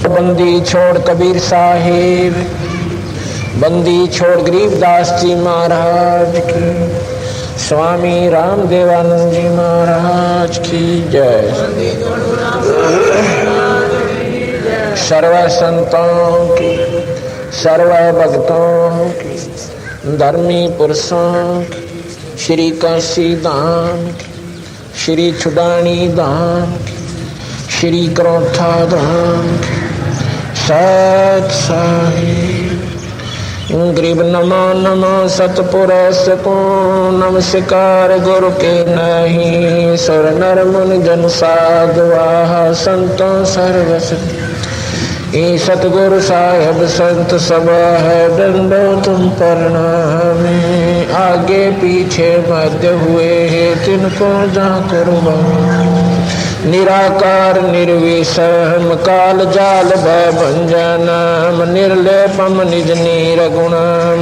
बंदी छोड़ कबीर साहिब, बंदी छोड़ गरीबदास जी महाराज की, स्वामी राम देवानंद जी महाराज की जय। सर्व संतों की, सर्व भक्तों की, धर्मी पुरुषों की, श्री काशी धाम की, श्री छुडानी धाम की, श्री क्रोथा धाम की, सत साहिब गरीब नमो नमो सतपुरुष को नमस्कार गुरु के नहीं, सुर नर मुनि जन साधुआ संतों सर्वस सतगुरु साहेब संत सब है दंडो तुम प्रणामी, आगे पीछे मध्य हुए है तिनको जा कुर्बा, निराकार निर्विषम काल जाल भय भंजनम, निर्लेपम निज निर्गुणम,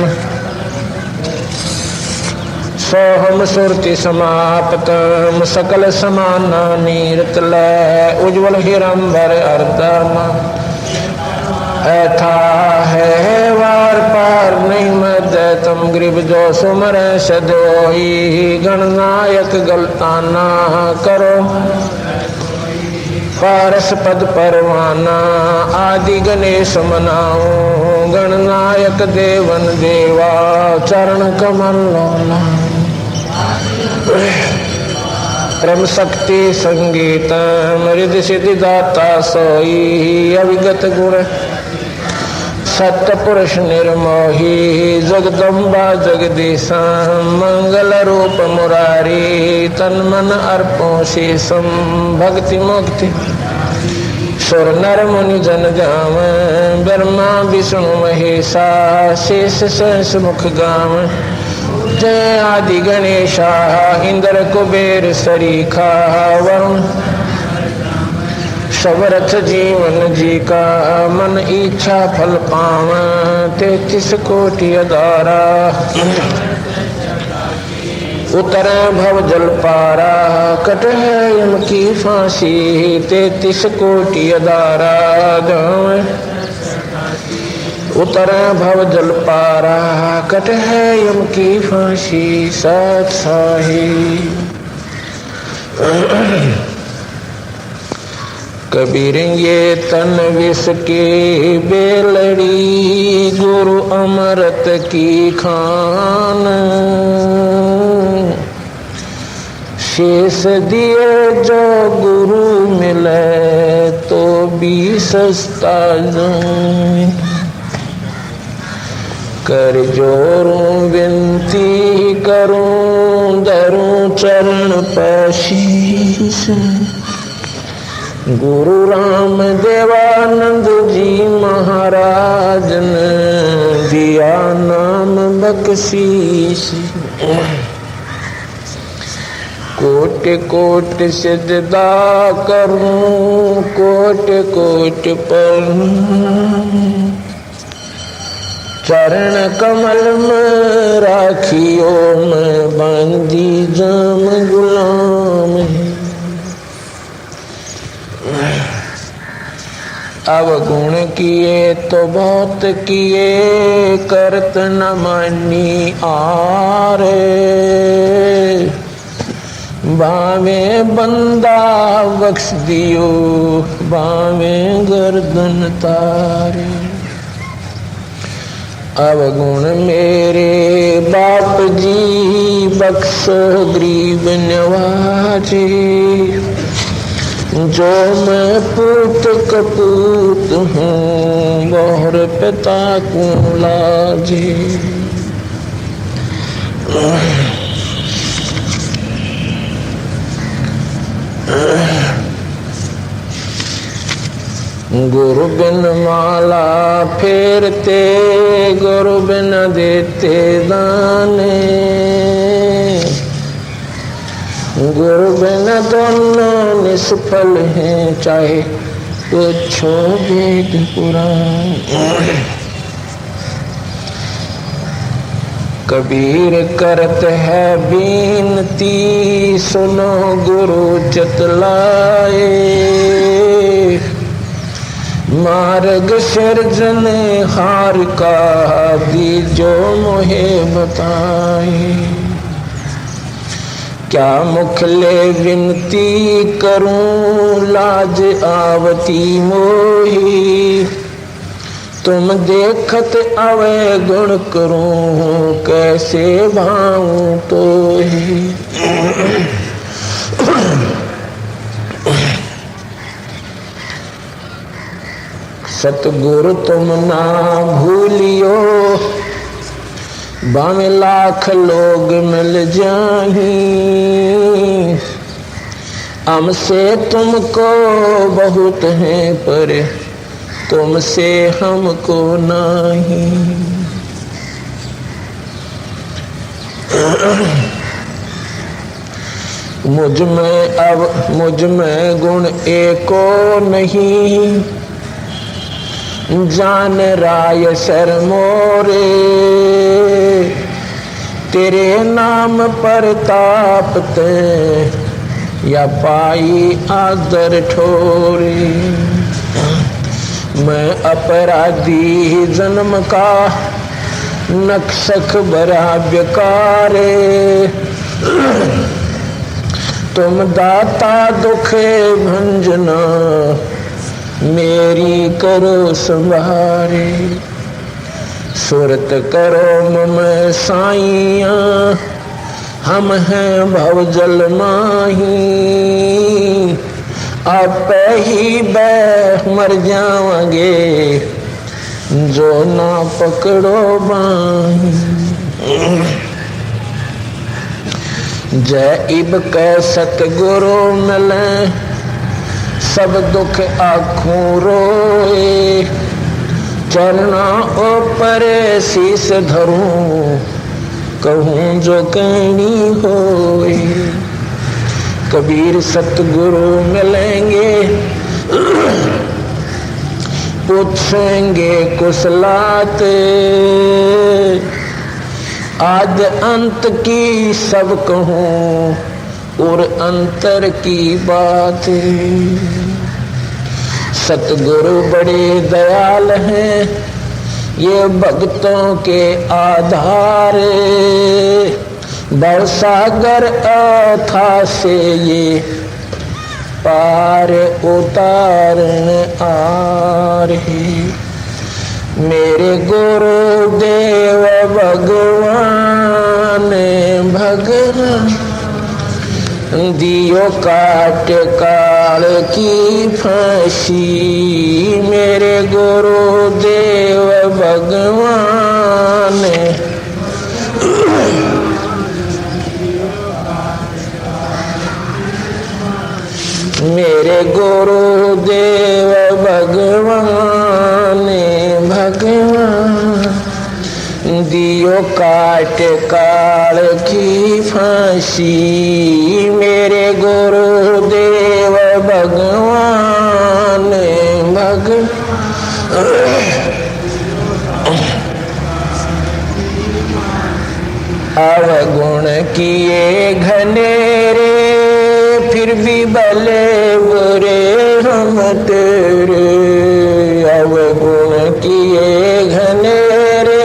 सोहम सुरति समाप्तम, सकल समाना नीरतलय, उज्ज्वल हिरंबर अर्धमा, ऐथा है वार पार नहीं मध्य तम गरीब जो सुमर सदोई, गणनायक गलताना करो पारस पद परवाना, आदि गणेश मनाओ गणनायक देवन देवा, चरण कमल लोला परम शक्ति संगीत मृद सिद्धि दाता सोई, अविगत गुण सत्य पुरुष निर्मोही, जगदम्बा जगदीशा मंगल रूप मुरारी, तन मन अर्पों शीशम, भक्ति मुक्ति सुर नर मुनि जन जाम, ब्रह्मा विष्णु महेशा शेष शेष मुख गाम, जय आदि गणेशा इंद्र कुबेर सरीखा, वरुण सबरथ जीवन जी का, मन इच्छा फल पाव 33 कोटि अदारा, उतर भव जल पारा, कट है यम की फांसी 33 कोटि अदारा, उतर भव जल पारा, कट है यम की फांसी, सत साहिब कबीर ये तन विष के बेलड़ी, गुरु अमृत की खान, शेष दिए जो गुरु मिले तो भी सस्ता जाए, कर जोरूं विनती करूं धरूं चरण पे शीश, गुरु राम देवानंद जी महाराज ने दिया नाम बख्शीश, कोट कोट सिजदा करूं कोट कोट प्रणाम, चरण कमल में राखियो मैं बंदी जाम गुलाम, अवगुण किए तो बहुत किए करत न मानी आरे, बावे बंदा बख्श दियो बावे गर्दन तारे, अवगुण मेरे बाप जी बख्शो गरीब नवाजे, जो मैं पूत कपूत हूँ बहुर पिता को लाजे, गुरु बिन माला फेरते गुरु बिन देते दाने, गुरु बिन दोनों निष्फल हैं चाहे पूछो वेद पुराण। कबीर करत है बीनती सुनो गुरु चतलाए, मार्ग सिरजन हार का दीजो मोहे बताए। क्या मुखले विनती करूं लाज आवती मोही। तुम देखत अवे गुण करूं कैसे भाऊं तो ही। सतगुरु तुम ना भूलियो बामे लाख लोग मिल जाही। हमसे तुमको बहुत है पर तुमसे हमको नहीं। मुझ में गुण एको नहीं। जान राय सर मोरे तेरे नाम पर तापते या पाई आदर ठोरे। मैं अपराधी जन्म का नक्शक बरा बेकारे। तुम दाता दुखे भंजना मेरी करो संभारे। सुरत करो मम साइया हम हैं भवजल माही। आप ही बै मर जाओगे जो ना पकड़ो बाही। जय इब कै सतगुरु मिले सब दुख आँखों रोए। चरना ऊपर शीस धरूं कहूँ जो कहनी होए। कबीर सतगुरु मिलेंगे पूछेंगे कुशलाते। आद अंत की सब कहूँ और अंतर की बात। सतगुरु बड़े दयाल हैं ये भक्तों के आधार। बरसागर अथा से ये पार उतारन आ रही। मेरे गुरुदेव भगवान भगवान दियो काट काल की फांसी। मेरे गुरुदेव भगवान मेरे गुरुदेव भगवान भगवान दियो काट काल की फांसी। मेरे गुरुदेव भगवान अवगुण किए घनेरे फिर भी भले बुरे हम तेरे। अवगुण किए घनेरे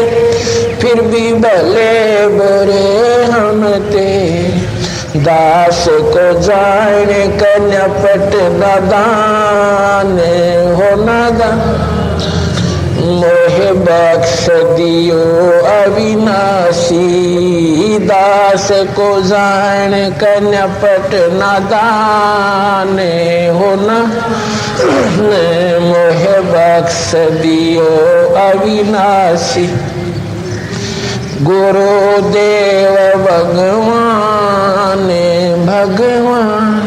फिर भी भले बुरे हम तेरे। दास को जान कन्यापट दादान हो नादान। मोहे बख्श दियो अविनाशी। दास को जान कन्यापट नादान हो ना। मोहे बख्श दियो अविनाशी। गुरुदेव भगवान भगवान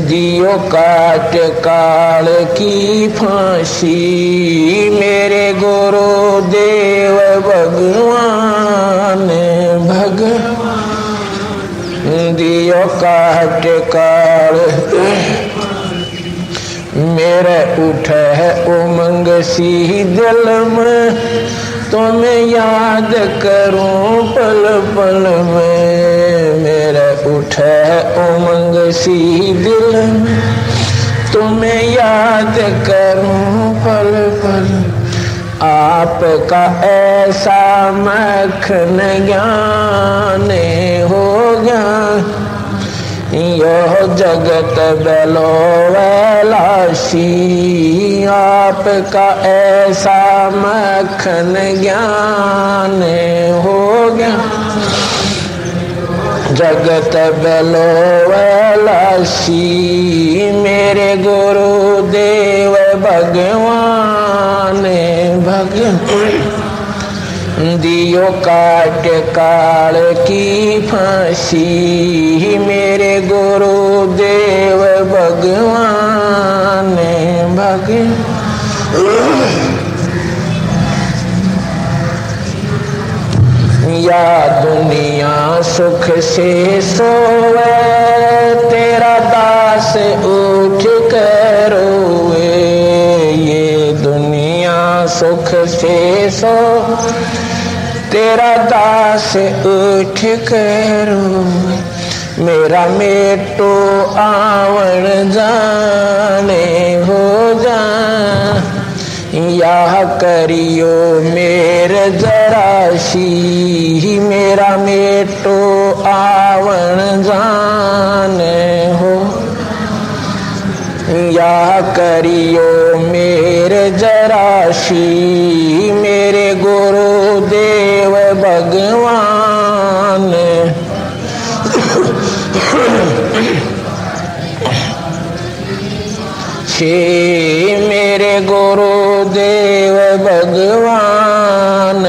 दियो काट काल की फांसी। मेरे गुरुदेव भगवान भगवान दियो काट काल। मेरे उठे उमंग सी दिल में तुम्हें याद करूं पल पल में। मेरे उठे उमंग सी दिल में तुम्हें याद करूं पल पल, आपका ऐसा मखन ज्ञान हो गया। यह जगत बेलो वैलासी, आपका ऐसा मखन ज्ञान हो गया। जगत बेलो वैलासी, मेरे गुरुदेव भगवान भगवान। दियो काट काल की फांसी, मेरे गुरुदेव भगवान भगवान। या दुनिया सुख से सोवे, तेरा दास उठ कर रोए। ये दुनिया सुख से सो, तेरा दास उठ कर रोए। मेरा मेटो आवण जाने हो जा, या करियो मेरे जराशी। मेरा मेटो आवण जाने हो, या करियो मेरे जराशी। मेरे गुरुदेव भगवान छे, मेरे गुरुदेव भगवान।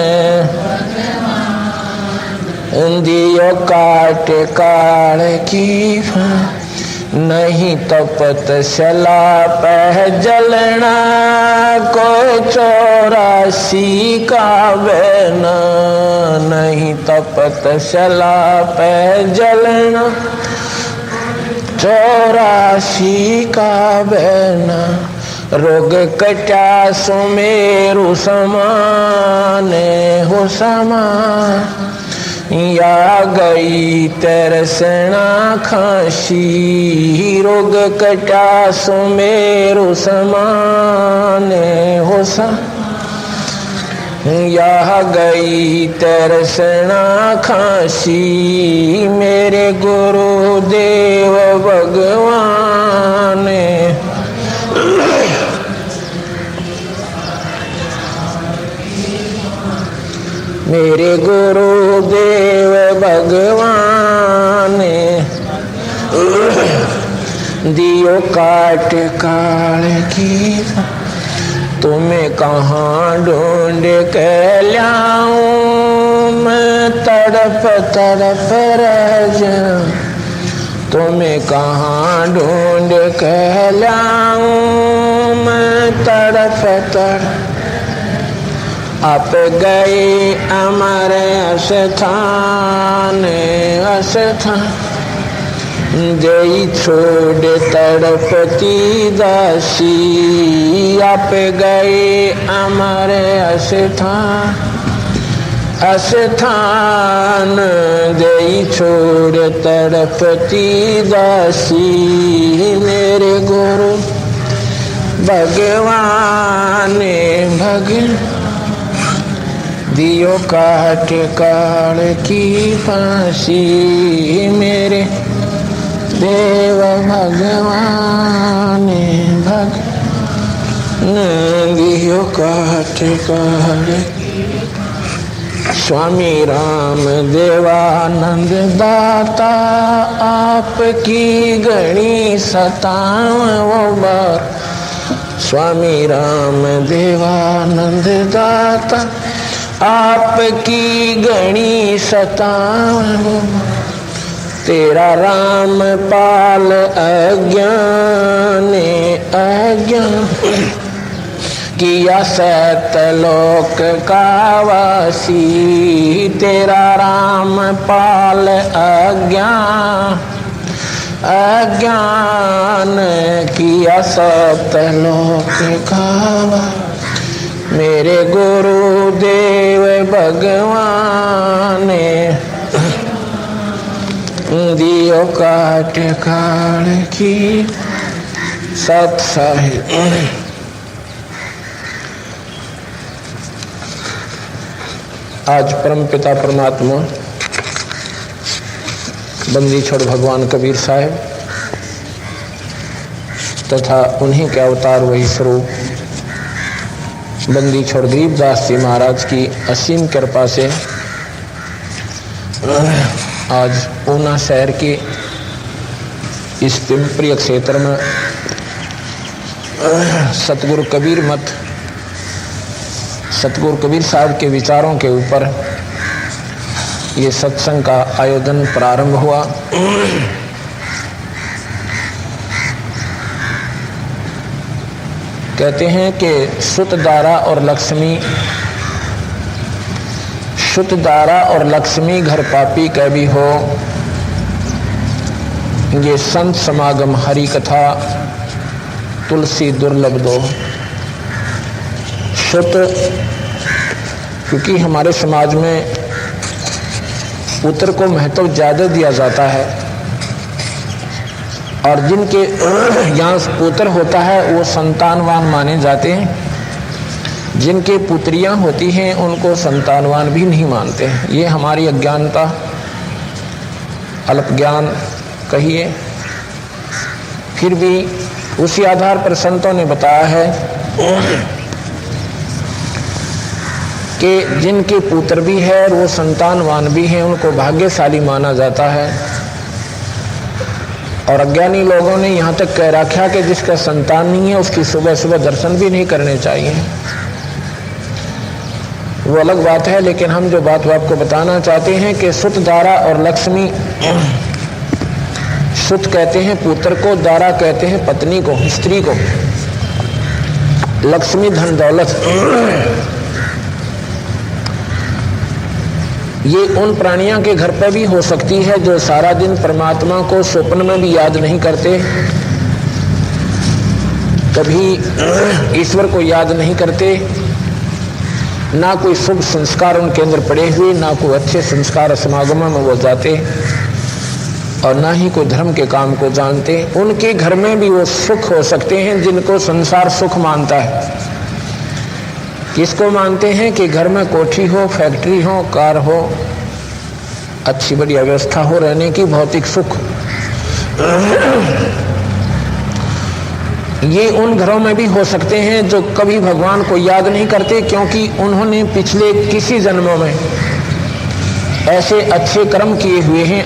दियो काट काल की, नहीं तपत शला पह जलना। को 84 का बहना, नहीं तपत शला पह जलना। 84 का बहना, रोग कटा सुमेरु समान हो समान। या गई तरसना खांसी, रोग कटा सुमेरु समान हो समान। या गई तरसना खांसी, मेरे गुरुदेव भगवान। मेरे गुरुदेव भगवान। दियो काट काल की, तुम्हें कहाँ ढूंढ के लाऊं। मैं तड़प तड़प रह जाऊं, तुम्हें कहाँ ढूंढ के लाऊं। मैं तड़प तड़प, आप गए अमर स्थान स्थान। जई छोड़ तड़पती दासी, आप गए अमर स्थान स्थान। जई छोड़ तड़पती दासी, मेरे गुरु भगवान भगवान। दियो काट काल की फांसी, मेरे देव भगवान भगवान। दियो काट काल। स्वामी राम देवानंद दाता, आपकी गणी 57 बार। स्वामी राम देवानंद दाता, आपकी गणी 57। तेरा राम पाल अज्ञान अज्ञान। किया सतलोक का वासी, तेरा राम पाल अज्ञान अज्ञान। किया सतलोक का वासी, मेरे गुरुदेव भगवान। दियो काट काल की, सत साहिब। आज परम पिता परमात्मा बंदी छोड़ भगवान कबीर साहब तथा उन्हीं के अवतार वही स्वरूप बंदी छोड़ गरीबदास जी महाराज की असीम कृपा से आज ऊना शहर के इस पिंपरी क्षेत्र में सतगुरु कबीर मत, सतगुरु कबीर साहब के विचारों के ऊपर ये सत्संग का आयोजन प्रारंभ हुआ। कहते हैं कि सुतदारा और लक्ष्मी, सुतदारा और लक्ष्मी घर पापी कह भी हो, ये संत समागम हरि कथा तुलसी दुर्लभ दो। सुत, क्योंकि हमारे समाज में पुत्र को महत्व ज्यादा दिया जाता है और जिनके यहाँ पुत्र होता है वो संतानवान माने जाते हैं, जिनके पुत्रियां होती हैं उनको संतानवान भी नहीं मानते। ये हमारी अज्ञानता, अल्प ज्ञान कहिए। फिर भी उसी आधार पर संतों ने बताया है कि जिनके पुत्र भी है वो संतानवान भी हैं, उनको भाग्यशाली माना जाता है। और अज्ञानी लोगों ने यहाँ तक कह रखा कि जिसका संतान नहीं है उसकी सुबह सुबह दर्शन भी नहीं करने चाहिए। वो अलग बात है, लेकिन हम जो बात आपको बताना चाहते हैं कि सुत, दारा और लक्ष्मी, सुत कहते हैं पुत्र को, दारा कहते हैं पत्नी को, स्त्री को, लक्ष्मी धन दौलत। ये उन प्राणियों के घर पर भी हो सकती है जो सारा दिन परमात्मा को स्वप्न में भी याद नहीं करते, कभी ईश्वर को याद नहीं करते, ना कोई शुभ संस्कार उनके अंदर पड़े हुए, ना कोई अच्छे संस्कार समागमों में वो जाते और ना ही कोई धर्म के काम को जानते। उनके घर में भी वो सुख हो सकते हैं जिनको संसार सुख मानता है। किसको मानते हैं कि घर में कोठी हो, फैक्ट्री हो, कार हो, अच्छी बढ़िया व्यवस्था हो रहने की, भौतिक सुख। ये उन घरों में भी हो सकते हैं जो कभी भगवान को याद नहीं करते, क्योंकि उन्होंने पिछले किसी जन्मों में ऐसे अच्छे कर्म किए हुए हैं,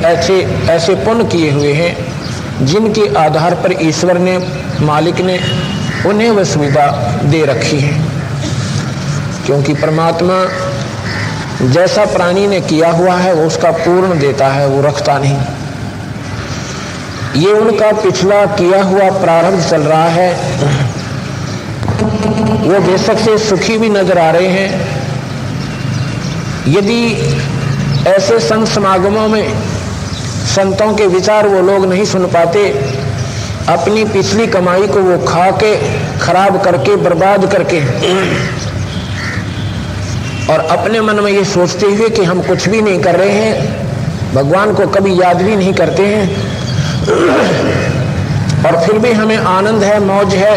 ऐसे पुण्य किए हुए हैं जिनके आधार पर ईश्वर ने, मालिक ने उन्हें वह सुविधा दे रखी है। क्योंकि परमात्मा जैसा प्राणी ने किया हुआ है वो उसका पूर्ण देता है, वो रखता नहीं। ये उनका पिछला किया हुआ प्रारब्ध चल रहा है। वो बेशक से सुखी भी नजर आ रहे हैं। यदि ऐसे संत समागमों में संतों के विचार वो लोग नहीं सुन पाते, अपनी पिछली कमाई को वो खा के, खराब करके, बर्बाद करके और अपने मन में ये सोचते हुए कि हम कुछ भी नहीं कर रहे हैं, भगवान को कभी याद भी नहीं करते हैं और फिर भी हमें आनंद है, मौज है,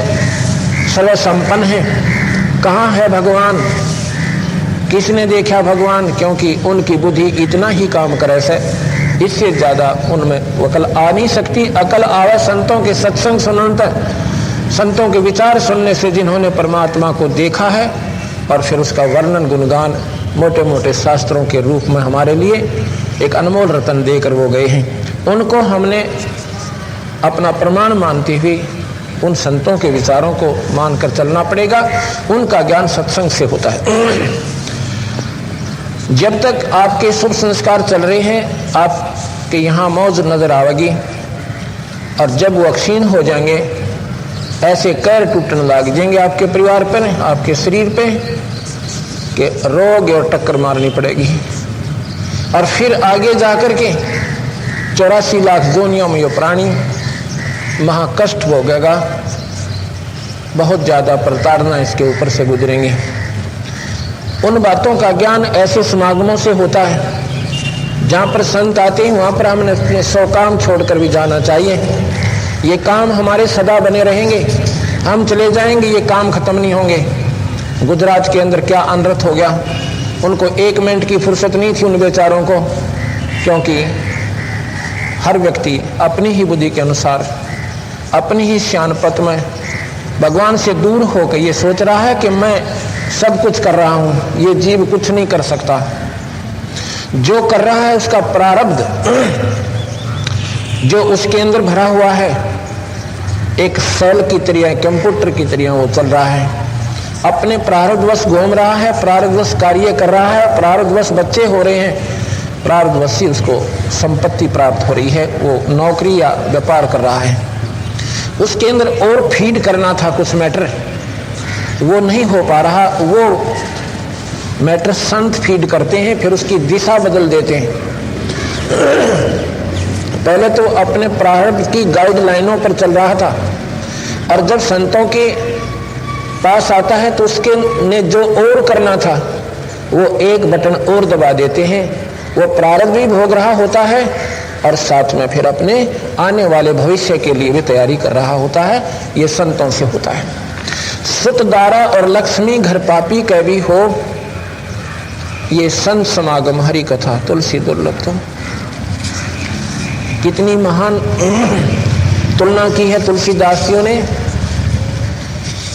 सर्व संपन्न है, कहाँ है भगवान, किसने देखा भगवान? क्योंकि उनकी बुद्धि इतना ही काम करे से, इससे ज्यादा उनमें अकल आ नहीं सकती। अकल आवे संतों के सत्संग सुनने, संतों के विचार सुनने से, जिन्होंने परमात्मा को देखा है और फिर उसका वर्णन, गुणगान मोटे मोटे शास्त्रों के रूप में हमारे लिए एक अनमोल रतन देकर वो गए हैं। उनको हमने अपना प्रमाण मानते हुए उन संतों के विचारों को मानकर चलना पड़ेगा। उनका ज्ञान सत्संग से होता है। जब तक आपके शुभ संस्कार चल रहे हैं, आपके यहाँ मौज नजर आवेगी, और जब वो क्षीण हो जाएंगे, ऐसे कैर टूटने लग जाएंगे आपके परिवार पर, आपके शरीर पे, कि रोग और टक्कर मारनी पड़ेगी। और फिर आगे जाकर के 84 लाख जोनियों में ये प्राणी महाकष्ट भोगेगा, बहुत ज्यादा प्रताड़ना इसके ऊपर से गुजरेंगे। उन बातों का ज्ञान ऐसे समागमों से होता है। जहाँ पर संत आते हैं वहाँ पर हमने अपने 100 काम छोड़कर भी जाना चाहिए। ये काम हमारे सदा बने रहेंगे, हम चले जाएंगे, ये काम खत्म नहीं होंगे। गुजरात के अंदर क्या अनर्थ हो गया, उनको 1 मिनट की फुर्सत नहीं थी उन बेचारों को, क्योंकि हर व्यक्ति अपनी ही बुद्धि के अनुसार, अपनी ही श्यानपत में भगवान से दूर होकर ये सोच रहा है कि मैं सब कुछ कर रहा हूं, ये जीव कुछ नहीं कर सकता। जो कर रहा है उसका प्रारब्ध जो उसके अंदर भरा हुआ है, एक सेल की तरह, कंप्यूटर की तरह वो चल रहा है, अपने प्रारब्धवश घूम रहा है, प्रारब्धवश कार्य कर रहा है, प्रारब्धवश बच्चे हो रहे हैं, प्रारब्धवश ही उसको संपत्ति प्राप्त हो रही है, वो नौकरी या व्यापार कर रहा है। उसके अंदर और फीड करना था कुछ मैटर, वो नहीं हो पा रहा, वो मैटर संत फीड करते हैं, फिर उसकी दिशा बदल देते हैं। पहले तो अपने प्रारब्ध की गाइडलाइनों पर चल रहा था, और जब संतों के पास आता है तो उसके ने जो और करना था वो एक बटन और दबा देते हैं, वो प्रारब्ध भी भोग रहा होता है और साथ में फिर अपने आने वाले भविष्य के लिए भी तैयारी कर रहा होता है। ये संतों से होता है। सुत दारा और लक्ष्मी घर पापी कह भी हो, ये संत समागम हरि कथा तुलसी दुर्लभ। तो कितनी महान तुलना की है तुलसीदासियों ने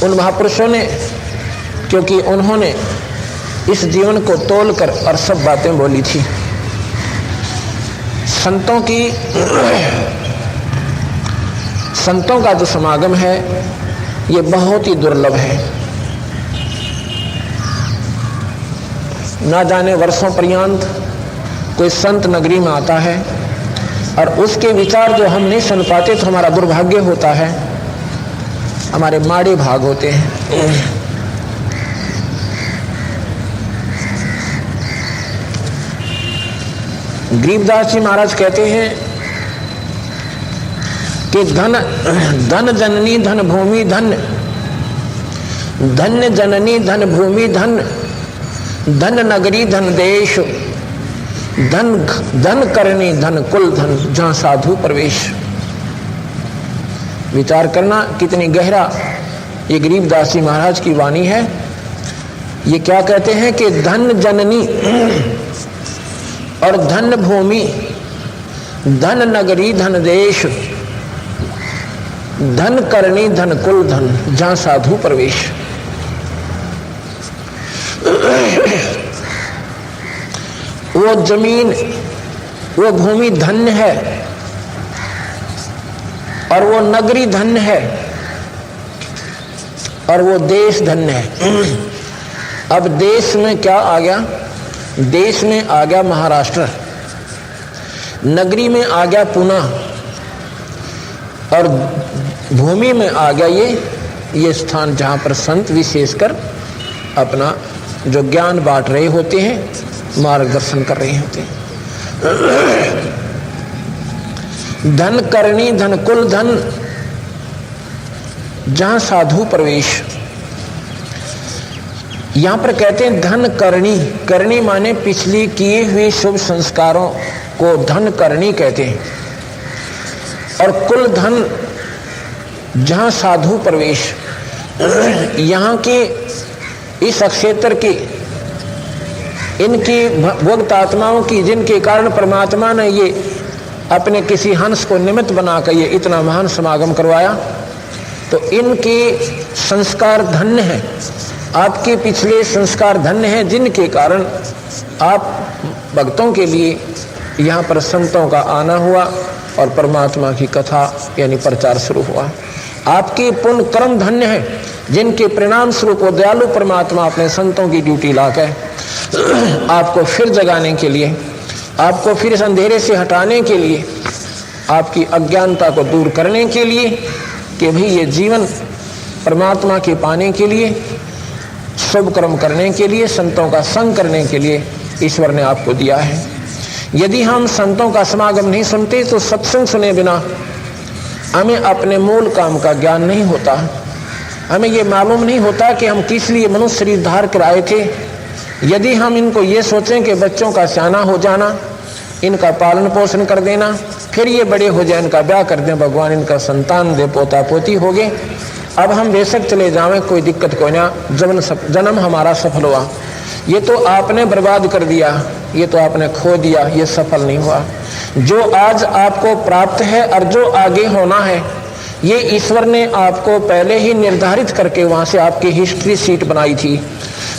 उन महापुरुषों ने, क्योंकि उन्होंने इस जीवन को तोलकर और सब बातें बोली थी। संतों का जो समागम है ये बहुत ही दुर्लभ है। ना जाने वर्षों पर्यंत कोई संत नगरी में आता है और उसके विचार जो हम नहीं सुन पाते तो हमारा दुर्भाग्य होता है, हमारे माड़े भाग होते हैं। गरीबदास जी महाराज कहते हैं कि धन जननी धन भूमि धन, धन्य जननी धन भूमि धन, धन नगरी धन देश, धन करनी धन कुल धन, जहां साधु प्रवेश। विचार करना कितनी गहरा ये गरीबदास जी महाराज की वाणी है। ये क्या कहते हैं कि धन जननी और धन भूमि, धन नगरी धन देश, धन करनी धन कुल धन, जहां साधु प्रवेश। वो जमीन, वो भूमि धन्य है और वो नगरी धन्य है और वो देश धन्य है। अब देश में क्या आ गया? देश में आ गया महाराष्ट्र, नगरी में आ गया पुणे और भूमि में आ गया ये स्थान जहां पर संत विशेषकर अपना जो ज्ञान बांट रहे होते हैं, मार्गदर्शन कर रहे होते हैं। धन करनी धन कुल धन, जहां साधु प्रवेश। यहां पर कहते हैं धन करनी, करनी माने पिछली किए हुए शुभ संस्कारों को धन करनी कहते हैं, और कुल धन जहां साधु प्रवेश। यहां के इस क्षेत्र की, इनकी भक्त आत्माओं की, जिनके कारण परमात्मा ने ये अपने किसी हंस को निमित्त बनाकर ये इतना महान समागम करवाया, तो इनके संस्कार धन्य हैं, आपके पिछले संस्कार धन्य हैं, जिनके कारण आप भक्तों के लिए यहाँ पर संतों का आना हुआ और परमात्मा की कथा यानी प्रचार शुरू हुआ। आपके पुण्य कर्म धन्य हैं, जिनके परिणाम स्वरूप वो दयालु परमात्मा अपने संतों की ड्यूटी लाकर आपको फिर जगाने के लिए, आपको फिर इस अंधेरे से हटाने के लिए, आपकी अज्ञानता को दूर करने के लिए कि भाई ये जीवन परमात्मा के पाने के लिए, शुभ कर्म करने के लिए, संतों का संग करने के लिए ईश्वर ने आपको दिया है। यदि हम संतों का समागम नहीं सुनते तो सत्संग सुने बिना हमें अपने मूल काम का ज्ञान नहीं होता। हमें ये मालूम नहीं होता कि हम किस लिए मनुष्य शरीर धार कर आए थे। यदि हम इनको ये सोचें कि बच्चों का सियाना हो जाना, इनका पालन पोषण कर देना, फिर ये बड़े हो जाए, इनका ब्याह कर दें, भगवान इनका संतान दे, पोता पोती हो गए, अब हम बेशक चले जावें, कोई दिक्कत कोई ना, जन्म हमारा सफल हुआ। ये तो आपने बर्बाद कर दिया, ये तो आपने खो दिया, ये सफल नहीं हुआ। जो आज आपको प्राप्त है और जो आगे होना है, ये ईश्वर ने आपको पहले ही निर्धारित करके वहां से आपकी हिस्ट्री शीट बनाई थी।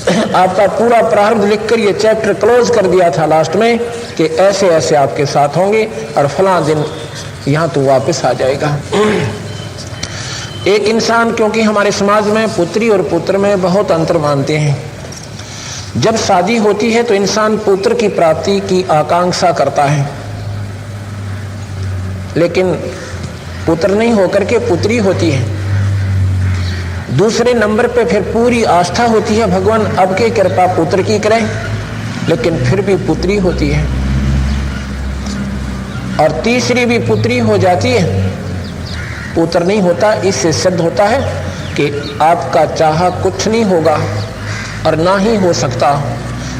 आपका पूरा प्रारब्ध लिखकर ये चैप्टर क्लोज कर दिया था लास्ट में कि ऐसे ऐसे आपके साथ होंगे और फला दिन यहाँ तो वापस आ जाएगा। एक इंसान, क्योंकि हमारे समाज में पुत्री और पुत्र में बहुत अंतर मानते हैं, जब शादी होती है तो इंसान पुत्र की प्राप्ति की आकांक्षा करता है, लेकिन पुत्र नहीं होकर के पुत्री होती है। दूसरे नंबर पे फिर पूरी आस्था होती है, भगवान अब के कृपा पुत्र की करें, लेकिन फिर भी पुत्री होती है। और तीसरी भी पुत्री हो जाती है, पुत्र नहीं होता। इससे सिद्ध होता है कि आपका चाहा कुछ नहीं होगा और ना ही हो सकता,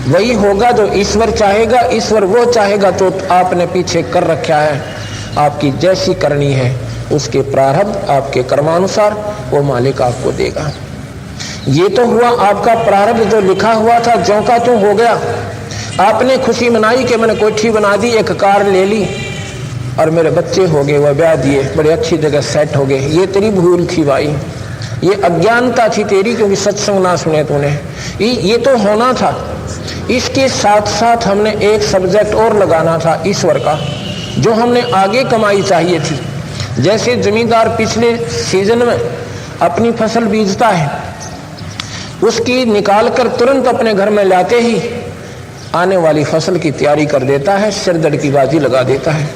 वही होगा जो ईश्वर चाहेगा। ईश्वर वो चाहेगा तो आपने पीछे कर रखा है, आपकी जैसी करनी है उसके प्रारब्ध आपके कर्मानुसार वो मालिक आपको देगा। ये तो हुआ आपका प्रारब्ध, जो लिखा हुआ था ज्यों का त्यों हो गया। आपने खुशी मनाई कि मैंने कोठी बना दी, एक कार ले ली और मेरे बच्चे हो गए, वह ब्याह दिए, बड़े अच्छी जगह सेट हो गए। ये तेरी भूल थी भाई, ये अज्ञानता थी तेरी, क्योंकि सत्संग ना सुने तूने। ये तो होना था। इसके साथ साथ हमने एक सब्जेक्ट और लगाना था ईश्वर का, जो हमने आगे कमाई चाहिए थी। जैसे जमींदार पिछले सीजन में अपनी फसल बीजता है, उसकी निकाल कर तुरंत अपने घर में लाते ही आने वाली फसल की तैयारी कर देता है, सिरदर्द की बाजी लगा देता है।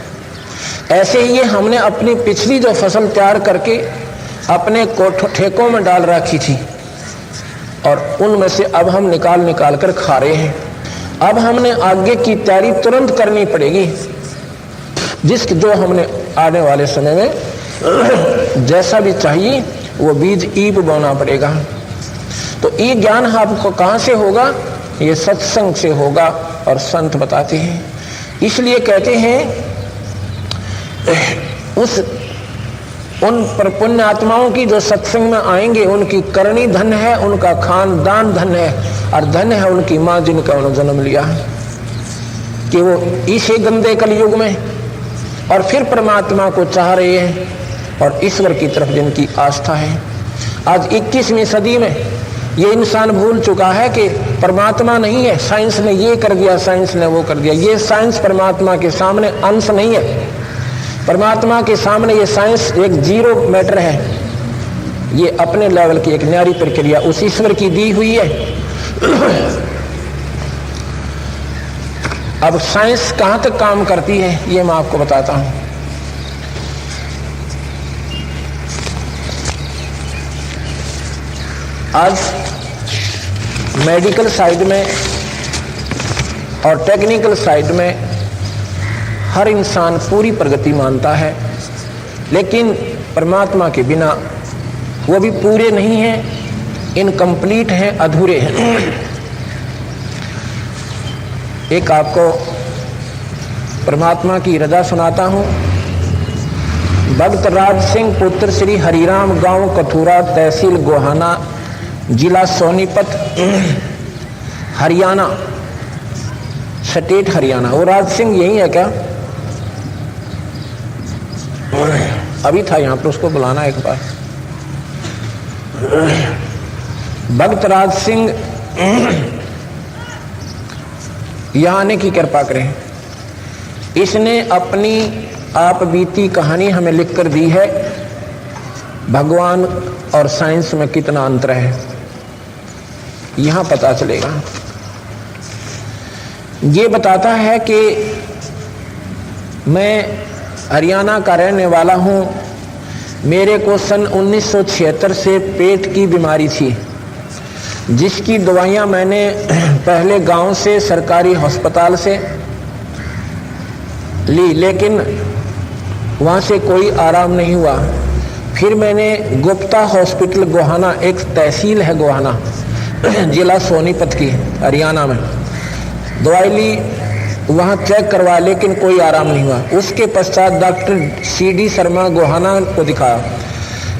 ऐसे ही हमने अपनी पिछली जो फसल तैयार करके अपने ठेकों में डाल रखी थी और उनमें से अब हम निकाल कर खा रहे हैं। अब हमने आगे की तैयारी तुरंत करनी पड़ेगी, जो हमने आने वाले समय में जैसा भी चाहिए वो बीज ईब बोना पड़ेगा। तो ये ज्ञान आपको कहाँ से होगा? ये सत्संग से होगा, और संत बताते हैं। इसलिए कहते हैं उन पर पुण्य आत्माओं की जो सत्संग में आएंगे, उनकी करनी धन है, उनका खानदान धन है, और धन है उनकी माँ जिनका उन्होंने जन्म लिया है, कि वो इसी गंदे कलयुग में और फिर परमात्मा को चाह रहे हैं और ईश्वर की तरफ जिनकी आस्था है। आज 21वीं सदी में ये इंसान भूल चुका है कि परमात्मा नहीं है, साइंस ने ये कर दिया, साइंस ने वो कर दिया। ये साइंस परमात्मा के सामने अंश नहीं है। परमात्मा के सामने ये साइंस एक जीरो मैटर है। ये अपने लेवल की एक न्यारी प्रक्रिया उस ईश्वर की दी हुई है। अब साइंस कहां तक काम करती है ये मैं आपको बताता हूं। आज मेडिकल साइड में और टेक्निकल साइड में हर इंसान पूरी प्रगति मानता है, लेकिन परमात्मा के बिना वो भी पूरे नहीं हैं, इनकम्प्लीट हैं, अधूरे हैं। एक आपको परमात्मा की रजा सुनाता हूं। भक्त राज सिंह पुत्र श्री हरिराम, गांव कथूरा, तहसील गोहाना, जिला सोनीपत, हरियाणा, स्टेट हरियाणा। वो राज सिंह यही है क्या? अभी था यहां पर, उसको बुलाना एक बार। भक्त राज सिंह यहां आने की कृपा करें। इसने अपनी आप बीती कहानी हमें लिखकर दी है। भगवान और साइंस में कितना अंतर है यहां पता चलेगा। ये बताता है कि मैं हरियाणा का रहने वाला हूं। मेरे को सन 1976 से पेट की बीमारी थी, जिसकी दवाइयां मैंने पहले गांव से सरकारी अस्पताल से ली, लेकिन वहां से कोई आराम नहीं हुआ। फिर मैंने गुप्ता हॉस्पिटल गोहाना, एक तहसील है गोहाना, जिला सोनीपत की, हरियाणा में, दवाई ली। वहां चेक करवा, लेकिन कोई आराम नहीं हुआ। उसके पश्चात डॉक्टर CD शर्मा गोहाना को दिखाया।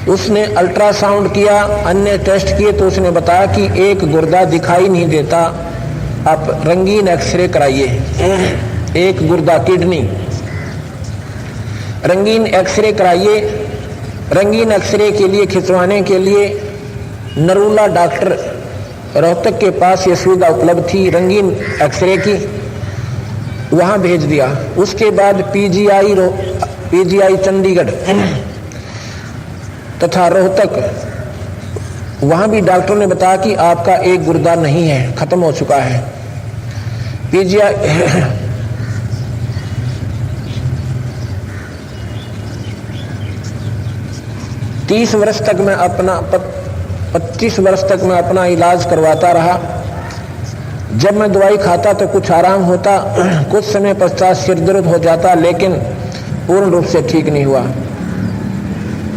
उसने अल्ट्रासाउंड किया, अन्य टेस्ट किए तो उसने बताया कि एक गुर्दा दिखाई नहीं देता, आप रंगीन एक्सरे कराइए। एक गुर्दा, किडनी, रंगीन एक्सरे कराइए। रंगीन एक्सरे के लिए खिंचवाने के लिए नरूला डॉक्टर रोहतक के पास ये सुविधा उपलब्ध थी रंगीन एक्सरे की, वहां भेज दिया। उसके बाद PGI चंडीगढ़ तथा रोहतक, वहां भी डॉक्टरों ने बताया कि आपका एक गुर्दा नहीं है, खत्म हो चुका है। PGI 30 वर्ष तक मैं अपना 25 वर्ष तक मैं अपना इलाज करवाता रहा। जब मैं दवाई खाता तो कुछ आराम होता, कुछ समय पश्चात सिर दर्द हो जाता, लेकिन पूर्ण रूप से ठीक नहीं हुआ।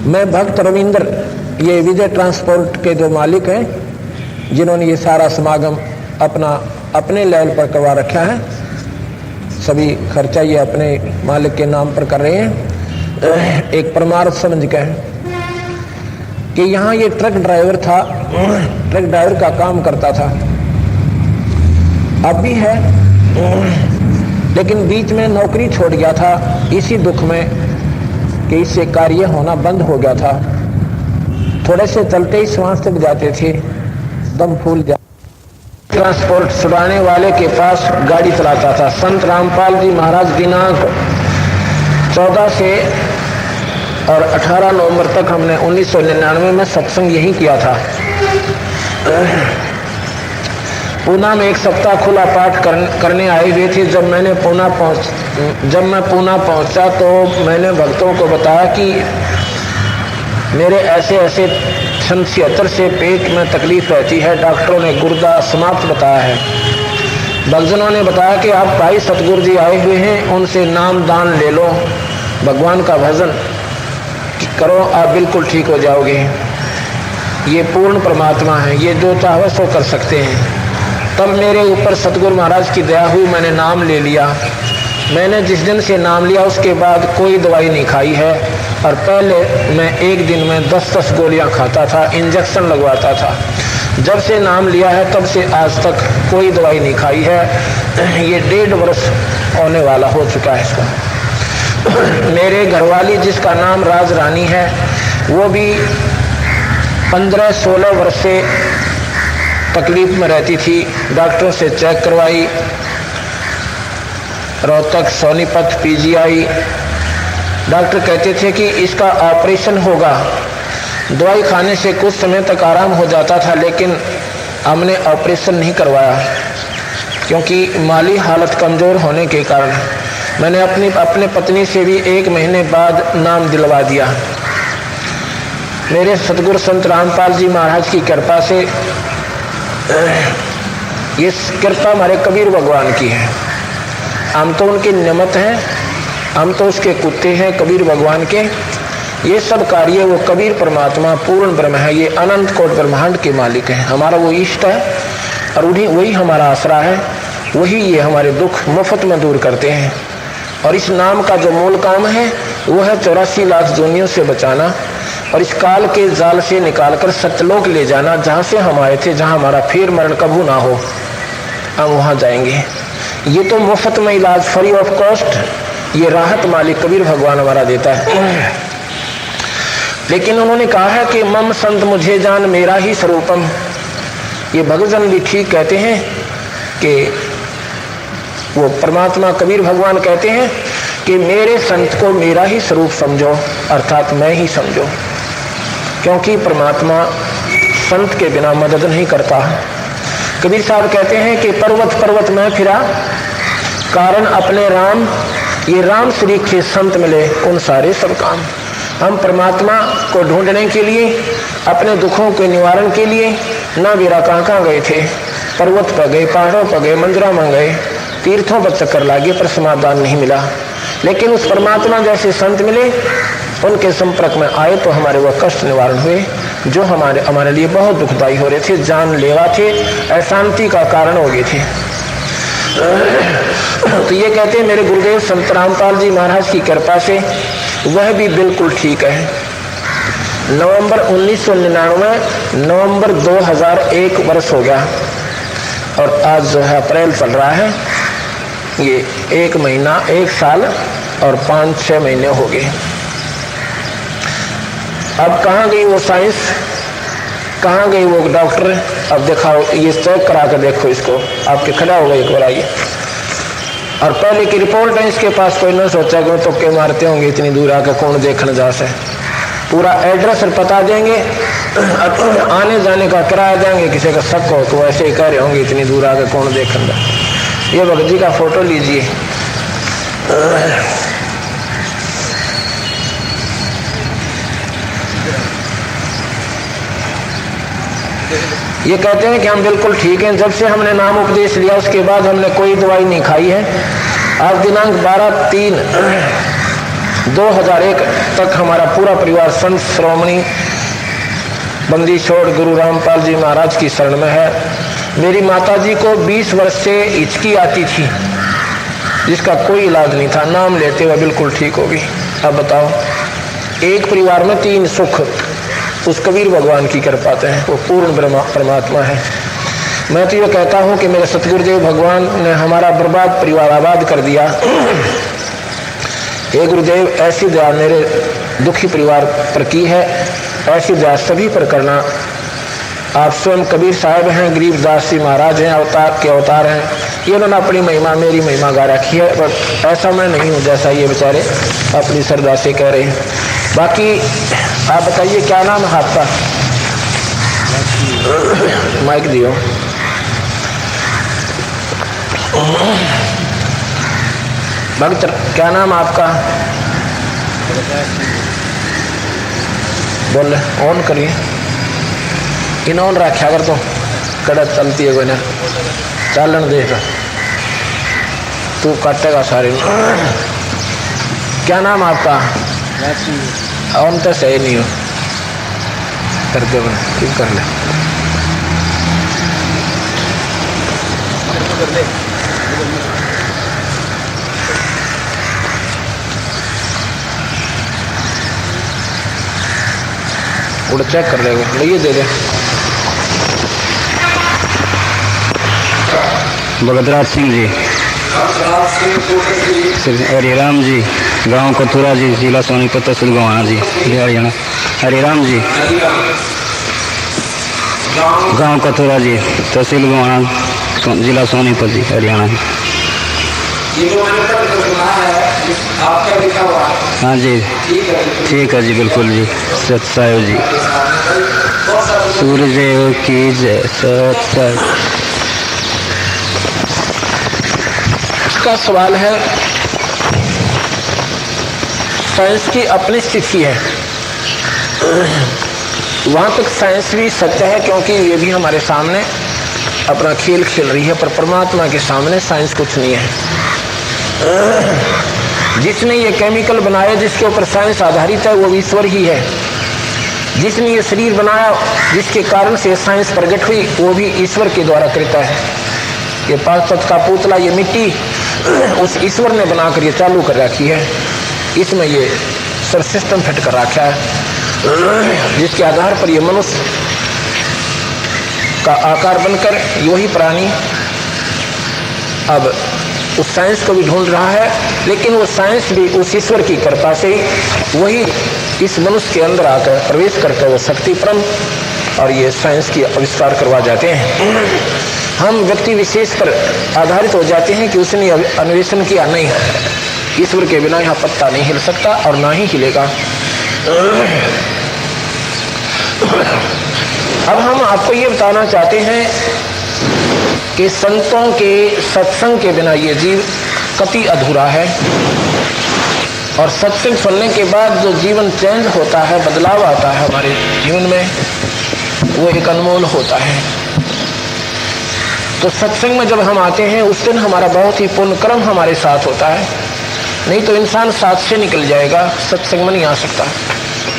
मैं भक्त रविंद्र, ये विजय ट्रांसपोर्ट के जो मालिक हैं, जिन्होंने ये सारा समागम अपने लेवल पर करवा रखा है, सभी खर्चा ये अपने मालिक के नाम पर कर रहे हैं, एक परमार्थ समझ के कि यहाँ ये ट्रक ड्राइवर था, ट्रक ड्राइवर का काम करता था, अब भी है, लेकिन बीच में नौकरी छोड़ गया था इसी दुख में कि इससे कार्य होना बंद हो गया था। थोड़े से चलते ही श्वास तक जाते थे, दम फूल जा। ट्रांसपोर्ट छुड़ाने वाले के पास गाड़ी चलाता था। संत रामपाल जी महाराज दिनांक 14 से और 18 नवंबर तक हमने 1999 में सत्संग यही किया था। पूना में एक सप्ताह खुला पाठ करने आए हुए थे। जब मैं पूना पहुंचा तो मैंने भक्तों को बताया कि मेरे ऐसे 76 से पेट में तकलीफ रहती है, डॉक्टरों ने गुर्दा समाप्त बताया है। भक्तजनों ने बताया कि आप भाई सतगुरु जी आए हुए हैं, उनसे नाम दान ले लो, भगवान का भजन करो, आप बिल्कुल ठीक हो जाओगे। ये पूर्ण परमात्मा है, ये जो चाहे सो कर सकते हैं। तब मेरे ऊपर सतगुरु महाराज की दया हुई, मैंने नाम ले लिया। मैंने जिस दिन से नाम लिया उसके बाद कोई दवाई नहीं खाई है, और पहले मैं एक दिन में 10-10 गोलियां खाता था, इंजेक्शन लगवाता था। जब से नाम लिया है तब से आज तक कोई दवाई नहीं खाई है। ये 1.5 वर्ष होने वाला हो चुका है इसका। मेरे घरवाली जिसका नाम राज रानी है, वो भी 15-16 वर्ष से तकलीफ में रहती थी। डॉक्टरों से चेक करवाई, रोहतक, सोनीपत, PGI। डॉक्टर कहते थे कि इसका ऑपरेशन होगा। दवाई खाने से कुछ समय तक आराम हो जाता था, लेकिन हमने ऑपरेशन नहीं करवाया क्योंकि माली हालत कमजोर होने के कारण। मैंने अपने पत्नी से भी 1 महीने बाद नाम दिलवा दिया। मेरे सतगुरु संत रामपाल जी महाराज की कृपा से, ये कृपा हमारे कबीर भगवान की है। हम तो उनके निमित्त हैं, हम तो उसके कुत्ते हैं कबीर भगवान के। ये सब कार्य वो कबीर परमात्मा पूर्ण ब्रह्म है, ये अनंत कोट ब्रह्मांड के मालिक है। हमारा वो इष्ट है और वही हमारा आसरा है, वही ये हमारे दुख मुफ्त में दूर करते हैं। और इस नाम का जो मूल काम है वो है 84 लाख जोनियों से बचाना और इस काल के जाल से निकालकर सत्यलोक ले जाना, जहाँ से हम आए थे, जहाँ हमारा फिर मरण कभी ना हो, हम वहाँ जाएंगे। ये तो मुफ्त में इलाज, फ्री ऑफ कॉस्ट, ये राहत मालिक कबीर भगवान हमारा देता है। लेकिन उन्होंने कहा है कि मम संत मुझे जान मेरा ही स्वरूपम। ये भगतजन भी ठीक कहते हैं कि वो परमात्मा कबीर भगवान कहते हैं कि मेरे संत को मेरा ही स्वरूप समझो, अर्थात मैं ही समझो, क्योंकि परमात्मा संत के बिना मदद नहीं करता। कबीर साहब कहते हैं कि पर्वत पर्वत में फिरा, कारण अपने राम, ये राम श्री के संत मिले उन सारे सब काम। हम परमात्मा को ढूंढने के लिए, अपने दुखों के निवारण के लिए ना बेरा कहाँ गए थे, पर्वत पर गए, पहाड़ों पर गए, मंदिरों में गए, तीर्थों पर चक्कर लागे, पर समाधान नहीं मिला। लेकिन उस परमात्मा जैसे संत मिले, उनके संपर्क में आए तो हमारे वह कष्ट निवारण हुए जो हमारे लिए बहुत दुखदायी हो रहे थे, जानलेवा थे, अशांति का कारण हो गए थे। तो ये कहते हैं मेरे गुरुदेव संत रामपाल जी महाराज की कृपा से वह भी बिल्कुल ठीक है। नवंबर 1999, नवंबर 2001 वर्ष हो गया और आज जो है अप्रैल चल रहा है। ये 1 महीना, 1 साल और 5-6 महीने हो गए। अब कहाँ गई वो साइंस, कहाँ गई वो डॉक्टर? अब दिखाओ, ये चेक करा कर देखो इसको, आपके खड़ा होगा एक बार आइए। और पहले की रिपोर्ट है इसके पास, कोई ना सोचा कि वो तुक्के मारते होंगे इतनी दूर आकर कौन देखने जा से। पूरा एड्रेस बता देंगे, आने जाने का किराया देंगे। किसी का शक हो तो ऐसे ही कह रहे होंगे इतनी दूर आकर कौन देखने जा। ये भगत जी का फोटो लीजिए। ये कहते हैं कि हम बिल्कुल ठीक हैं। जब से हमने नाम उपदेश लिया उसके बाद हमने कोई दवाई नहीं खाई है। आज दिनांक 12/3/2001 तक हमारा पूरा परिवार संत श्रोमणी बंदी छोड़ गुरु रामपाल जी महाराज की शरण में है। मेरी माता जी को 20 वर्ष से हिचकी आती थी जिसका कोई इलाज नहीं था, नाम लेते हुए बिल्कुल ठीक होगी। अब बताओ, एक परिवार में 3 सुख उस कबीर भगवान की कृपा से है, वो पूर्ण परमात्मा है। मैं तो ये कहता हूँ कि मेरे सतगुरुदेव भगवान ने हमारा बर्बाद परिवार आबाद कर दिया। हे गुरुदेव, ऐसी दया मेरे दुखी परिवार पर की है, ऐसी दया सभी पर करना। आप स्वयं कबीर साहब हैं, गरीबदास जी महाराज हैं, अवतार के अवतार हैं। ये उन्होंने अपनी महिमा, मेरी महिमा गा रखी है, पर ऐसा मैं नहीं हूँ जैसा ये बेचारे अपनी श्रद्धा से कह रहे हैं। बाकी आप बताइए क्या नाम है आपका? माइक दियो। भक्त, क्या नाम आपका? बोले, ऑन करिए। इन ऑन रखा अगर तो कड़ा चलती है कोई ना, चालन देख तू काटेगा सारे। क्या नाम आपका? ऑन तो सही नहीं हो, करके ठीक कर ले। उड़ चेक कर लेगा, ये दे दे। भगतराज सिंह जी, हरिराम जी, गांव कथुरा जी, जिला सोनीपत, तहसील गोवाना जी, हरियाणा। हरिराम जी, गांव कथुरा जी, तहसील गोवाना, जिला सोनीपत जी, हरियाणा। हाँ जी, ठीक है जी, बिल्कुल जी। सत्सायो जी, सूर्यदेव की जय। सत्साय का सवाल है, साइंस की अपनी स्थिति है, वहां तक साइंस भी सत्य है क्योंकि ये भी हमारे सामने अपना खेल खेल रही है, पर परमात्मा के सामने साइंस कुछ नहीं है। जिसने ये केमिकल बनाया, जिसके ऊपर साइंस आधारित है, वो ईश्वर ही है। जिसने ये शरीर बनाया, जिसके कारण से साइंस प्रकट हुई, वो भी ईश्वर के द्वारा कृत है। ये 5 तत्व का पुतला, ये मिट्टी उस ईश्वर ने बनाकर ये चालू कर रखी है। इसमें ये सब सिस्टम फिट कर रखा है, जिसके आधार पर ये मनुष्य का आकार बनकर वही प्राणी अब उस साइंस को भी ढूंढ रहा है। लेकिन वो साइंस भी उस ईश्वर की कृपा से वही इस मनुष्य के अंदर आकर प्रवेश करके वो शक्ति परम और ये साइंस की आविष्कार करवा जाते हैं। हम व्यक्ति विशेष पर आधारित हो जाते हैं कि उसने अन्वेषण किया। नहीं, ईश्वर के बिना यहाँ पत्ता नहीं हिल सकता और ना ही हिलेगा। अब हम आपको ये बताना चाहते हैं कि संतों के सत्संग के बिना ये जीव कति अधूरा है, और सत्संग सुनने के बाद जो जीवन चेंज होता है, बदलाव आता है हमारे जीवन में, वो एक अनमोल होता है। तो सत्संग में जब हम आते हैं उस दिन हमारा बहुत ही पुण्य कर्म हमारे साथ होता है। नहीं तो इंसान साथ से निकल जाएगा, सत्संग में नहीं आ सकता,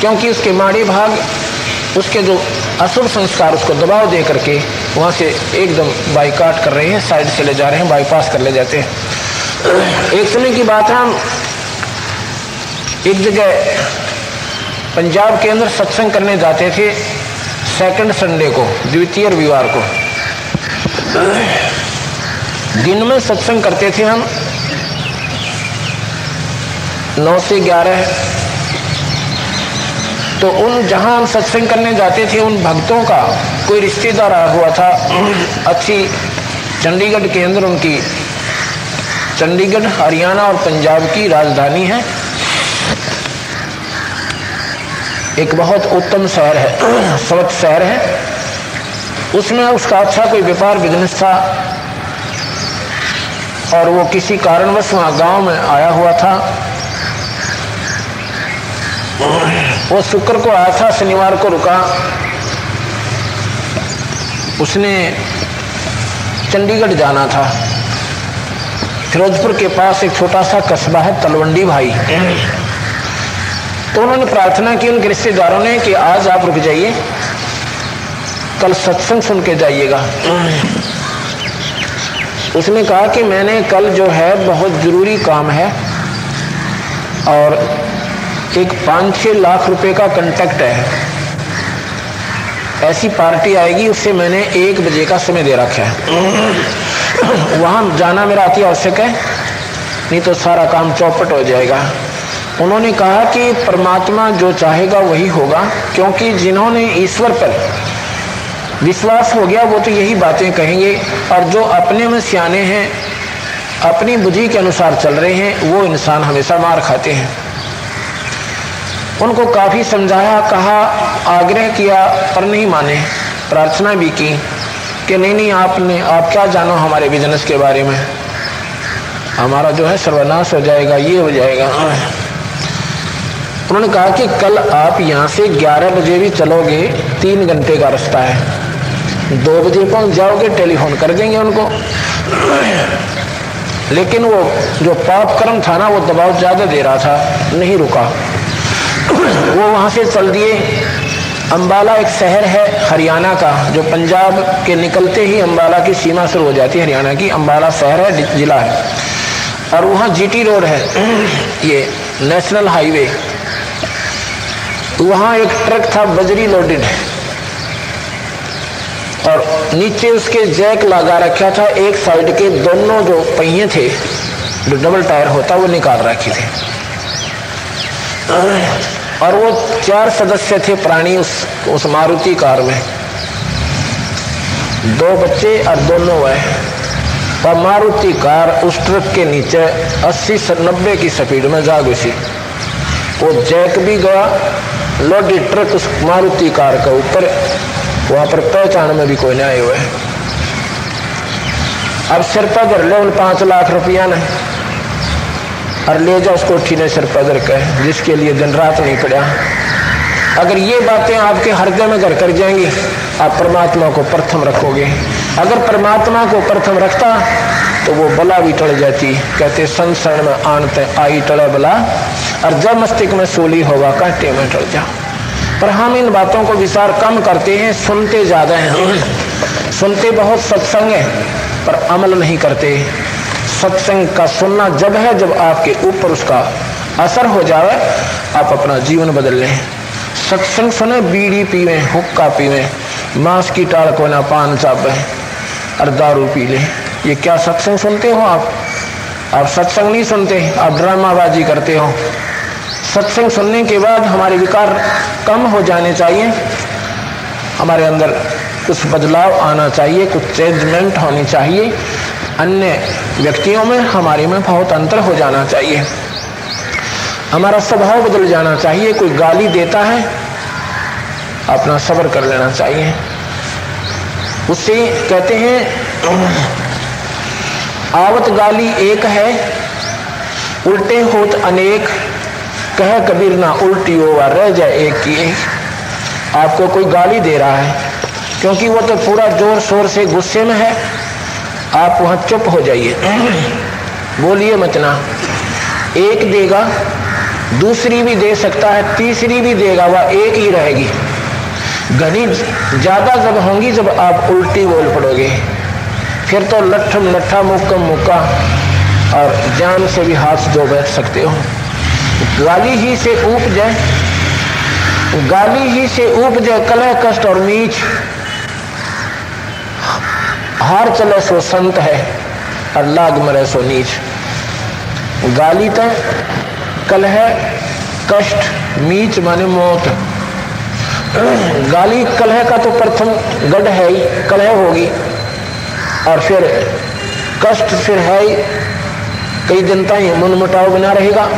क्योंकि उसके माड़े भाग, उसके जो अशुभ संस्कार उसको दबाव दे करके वहाँ से एकदम बाईकाट कर रहे हैं, साइड से ले जा रहे हैं, बाईपास कर ले जाते हैं। एक समय की बात है, हम एक जगह पंजाब के अंदर सत्संग करने जाते थे, सेकंड संडे को, द्वितीय रविवार को। दिन में सत्संग करते थे हम 9 से 11। तो उन जहां हम सत्संग करने जाते थे उन भक्तों का कोई रिश्तेदार आया हुआ था, अच्छी चंडीगढ़ के अंदर, उनकी चंडीगढ़ हरियाणा और पंजाब की राजधानी है, एक बहुत उत्तम शहर है, स्वच्छ शहर है। उसमें उसका अच्छा कोई व्यापार बिजनेस था और वो किसी कारणवश वहाँ गांव में आया हुआ था। वो शुक्र को आया था, शनिवार को रुका। उसने चंडीगढ़ जाना था। फिरोजपुर के पास एक छोटा सा कस्बा है तलवंडी भाई। तो उन्होंने प्रार्थना की उनके रिश्तेदारों ने कि आज आप रुक जाइए, कल सत्संग सुन के जाइएगा। उसने कहा कि मैंने कल जो है बहुत जरूरी काम है और एक 5-6 लाख रुपए का कांट्रैक्ट है, ऐसी पार्टी आएगी, उससे मैंने 1 बजे का समय दे रखा है। वहां जाना मेरा अति आवश्यक है, नहीं तो सारा काम चौपट हो जाएगा। उन्होंने कहा कि परमात्मा जो चाहेगा वही होगा, क्योंकि जिन्होंने ईश्वर पर विश्वास हो गया वो तो यही बातें कहेंगे, और जो अपने में सियाने हैं, अपनी बुद्धि के अनुसार चल रहे हैं, वो इंसान हमेशा मार खाते हैं। उनको काफी समझाया, कहा, आग्रह किया, पर नहीं माने। प्रार्थना भी की कि नहीं, आप क्या जानो हमारे बिजनेस के बारे में, हमारा जो है सर्वनाश हो जाएगा, ये हो जाएगा। उन्होंने कहा कि कल आप यहाँ से 11 बजे भी चलोगे, 3 घंटे का रास्ता है, 2 बजे पहुंच जाओगे, टेलीफोन कर देंगे उनको। लेकिन वो जो पाप कर्म था ना, वो दबाव ज्यादा दे रहा था, नहीं रुका। वो वहां से चल दिए। अंबाला एक शहर है हरियाणा का, जो पंजाब के निकलते ही अंबाला की सीमा शुरू हो जाती है हरियाणा की। अंबाला शहर है, जिला है, और वहाँ जीटी रोड है, ये नेशनल हाईवे। वहाँ एक ट्रक था बजरी लोडेड, और नीचे उसके जैक लगा रखा था, एक साइड के दोनों जो पहिए थे, जो डबल टायर होता, वो निकाल रखे थे। और वो 4 सदस्य थे प्राणी उस मारुति कार में, 2 बच्चे और दोनों वह। और मारुति कार उस ट्रक के नीचे 80-90 की स्पीड में जा घुसी। वो जैक भी गया, लोडेड ट्रक उस मारुति कार के ऊपर। वहां पर पहचान में भी कोई नहीं आए हुए। अब सिर पर धर ले उन 5 लाख रुपया ने, और ले जाओ उसको ठीने सिर पर धर के, जिसके लिए दिन रात नहीं पड़ा। अगर ये बातें आपके हृदय में घर कर जाएंगी, आप परमात्मा को प्रथम रखोगे। अगर परमात्मा को प्रथम रखता तो वो बला भी टल जाती। कहते संसरण में आनते आई टले बला, और जब मस्तिष्क में सूली होगा कांटे में टल जा। पर हम इन बातों को विचार कम करते हैं, सुनते ज्यादा हैं। सुनते बहुत सत्संग है, पर अमल नहीं करते। सत्संग का सुनना जब है जब आपके ऊपर उसका असर हो जाए, आप अपना जीवन बदल लें। सत्संग सुने, बीड़ी पीवे, हुक्का पीवे, मांस की टाल को ना पान चापे और दारू पी ले। ये क्या सत्संग सुनते हो आप सत्संग नहीं सुनते, आप ड्रामाबाजी करते हो। सत्संग सुनने के बाद हमारे विकार कम हो जाने चाहिए, हमारे अंदर कुछ बदलाव आना चाहिए, कुछ चेंजमेंट होनी चाहिए। अन्य व्यक्तियों में हमारे में बहुत अंतर हो जाना चाहिए, हमारा स्वभाव बदल जाना चाहिए। कोई गाली देता है, अपना सब्र कर लेना चाहिए। उससे कहते हैं आवत गाली एक है, उल्टे होत अनेक, कह कबीर ना उल्टी हो रह जाए एक की एक। आपको कोई गाली दे रहा है, क्योंकि वो तो पूरा जोर शोर से गुस्से में है, आप वहां चुप हो जाइए, बोलिए मत ना। एक देगा, दूसरी भी दे सकता है, तीसरी भी देगा, वह एक ही रहेगी। घनी ज्यादा जब होंगी जब आप उल्टी बोल पड़ोगे, फिर तो लट्ठम लट्ठा मुक्कम मुक्का और जान से भी हाथ धो बैठ सकते हो। गाली ही से उपजे, गाली ही से उपजे कलह कष्ट और नीच। हार चले सो संत है और लाग मरे सो नीच। गाली तय कलह कष्ट नीच माने मौत। गाली कलह का तो प्रथम गढ़ है ही, कलह होगी और फिर कष्ट फिर है ही, कई दिन तक मनमुटाव बना रहेगा,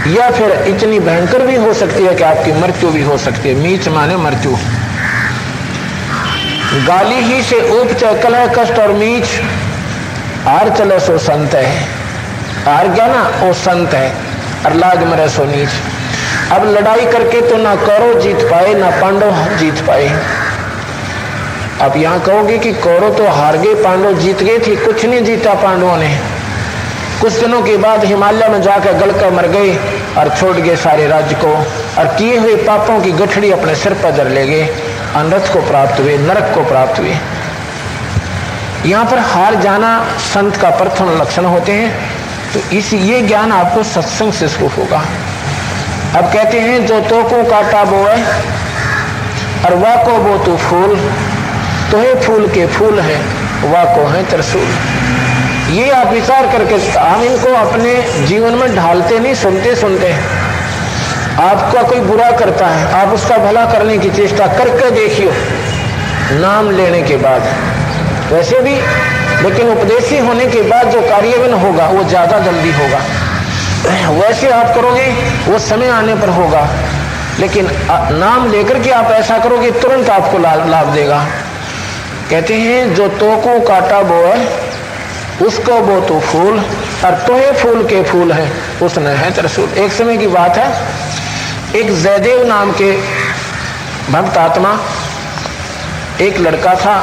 या फिर इतनी भयंकर भी हो सकती है कि आपकी मृत्यु भी हो सकती है। मीच माने मृत्यु। गाली ही से उपचे कलह कष्ट और मीच, हार चले सो संत है। हार गया ना वो संत है और लाग मरे सो नीच। अब लड़ाई करके तो ना कौरव जीत पाए ना पांडव जीत पाए। अब यहां कहोगे कि कौरव तो हार गए पांडव जीत गए थे, कुछ नहीं जीता पांडवों ने। कुछ दिनों के बाद हिमालय में जाकर गलकर मर गए और छोड़ गए सारे राज्य को और किए हुए पापों की गठड़ी अपने सिर पर धर ले गए, अनर्थ को प्राप्त हुए, नरक को प्राप्त हुए। यहाँ पर हार जाना संत का प्रथम लक्षण होते हैं। तो इस ये ज्ञान आपको सत्संग से शुरू होगा। अब कहते हैं जो तो को काटा बोए और वाह को बो तू फूल, तो है फूल के फूल है वाह को है त्रिशूल। ये आप विचार करके, हम इनको अपने जीवन में ढालते नहीं, सुनते सुनते। आपका कोई बुरा करता है, आप उसका भला करने की चेष्टा करके देखियो नाम लेने के बाद। वैसे भी लेकिन उपदेशी होने के बाद जो कार्यान्वयन होगा वो ज्यादा जल्दी होगा। वैसे आप करोगे वो समय आने पर होगा, लेकिन नाम लेकर के आप ऐसा करोगे तुरंत आपको लाभ देगा। कहते हैं जो तो को काटा बोए उसको बो तो फूल और तोहे फूल के फूल है उसने है त्रिशूल। एक समय की बात है, एक जयदेव नाम के भक्त आत्मा, एक लड़का था,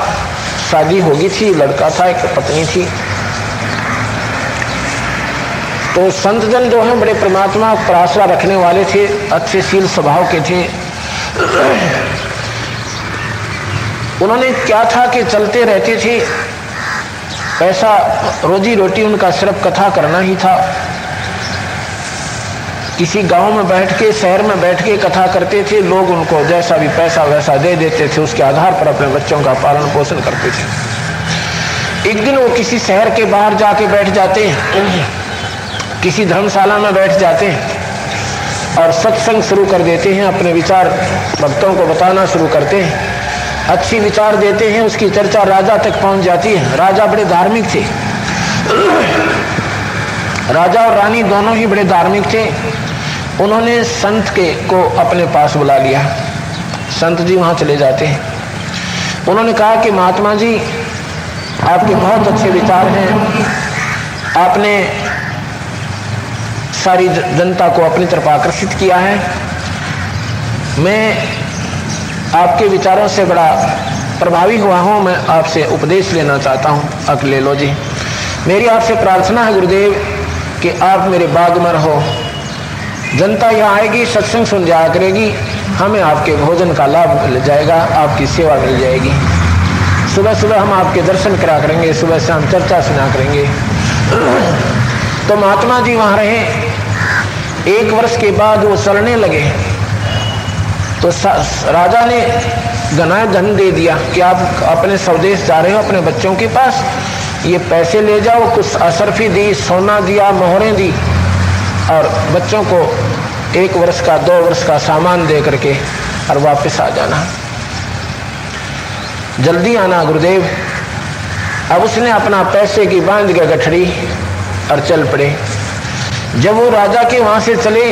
शादी होगी थी, लड़का था, एक पत्नी थी। तो संत जन जो है बड़े परमात्मा पर आस्था रखने वाले थे, अच्छे शील स्वभाव के थे। उन्होंने क्या था कि चलते रहते थे, पैसा रोजी रोटी उनका सिर्फ कथा करना ही था। किसी गांव में बैठ के, शहर में बैठ के कथा करते थे, लोग उनको जैसा भी पैसा वैसा दे देते थे, उसके आधार पर अपने बच्चों का पालन पोषण करते थे। एक दिन वो किसी शहर के बाहर जाके बैठ जाते हैं, किसी धर्मशाला में बैठ जाते हैं और सत्संग शुरू कर देते हैं, अपने विचार भक्तों को बताना शुरू करते हैं, अच्छी विचार देते हैं, उसकी चर्चा राजा तक पहुंच जाती है। राजा बड़े धार्मिक थे, राजा और रानी दोनों ही बड़े धार्मिक थे। उन्होंने संत को अपने पास बुला लिया। संत जी वहां चले जाते हैं। उन्होंने कहा कि महात्मा जी आपके बहुत अच्छे विचार हैं, आपने सारी जनता को अपनी तरफ आकर्षित किया है, मैं आपके विचारों से बड़ा प्रभावी हुआ हूं, मैं आपसे उपदेश लेना चाहता हूं, अब ले लो जी। मेरी आपसे प्रार्थना है गुरुदेव कि आप मेरे बाग में रहो, जनता यहाँ आएगी, सत्संग सुन जाया करेगी, हमें आपके भोजन का लाभ मिल जाएगा, आपकी सेवा मिल जाएगी। सुबह सुबह हम आपके दर्शन करा करेंगे, सुबह से हम चर्चा सुना करेंगे। तो महात्मा जी वहाँ रहे। 1 वर्ष के बाद वो चलने लगे तो राजा ने घना धन दे दिया कि आप अपने स्वदेश जा रहे हो, अपने बच्चों के पास ये पैसे ले जाओ। कुछ असरफी दी, सोना दिया, मोहरें दी और बच्चों को 1 वर्ष का 2 वर्ष का सामान दे करके और वापस आ जाना, जल्दी आना गुरुदेव। अब उसने अपना पैसे की बांध के गठड़ी और चल पड़े। जब वो राजा के वहां से चले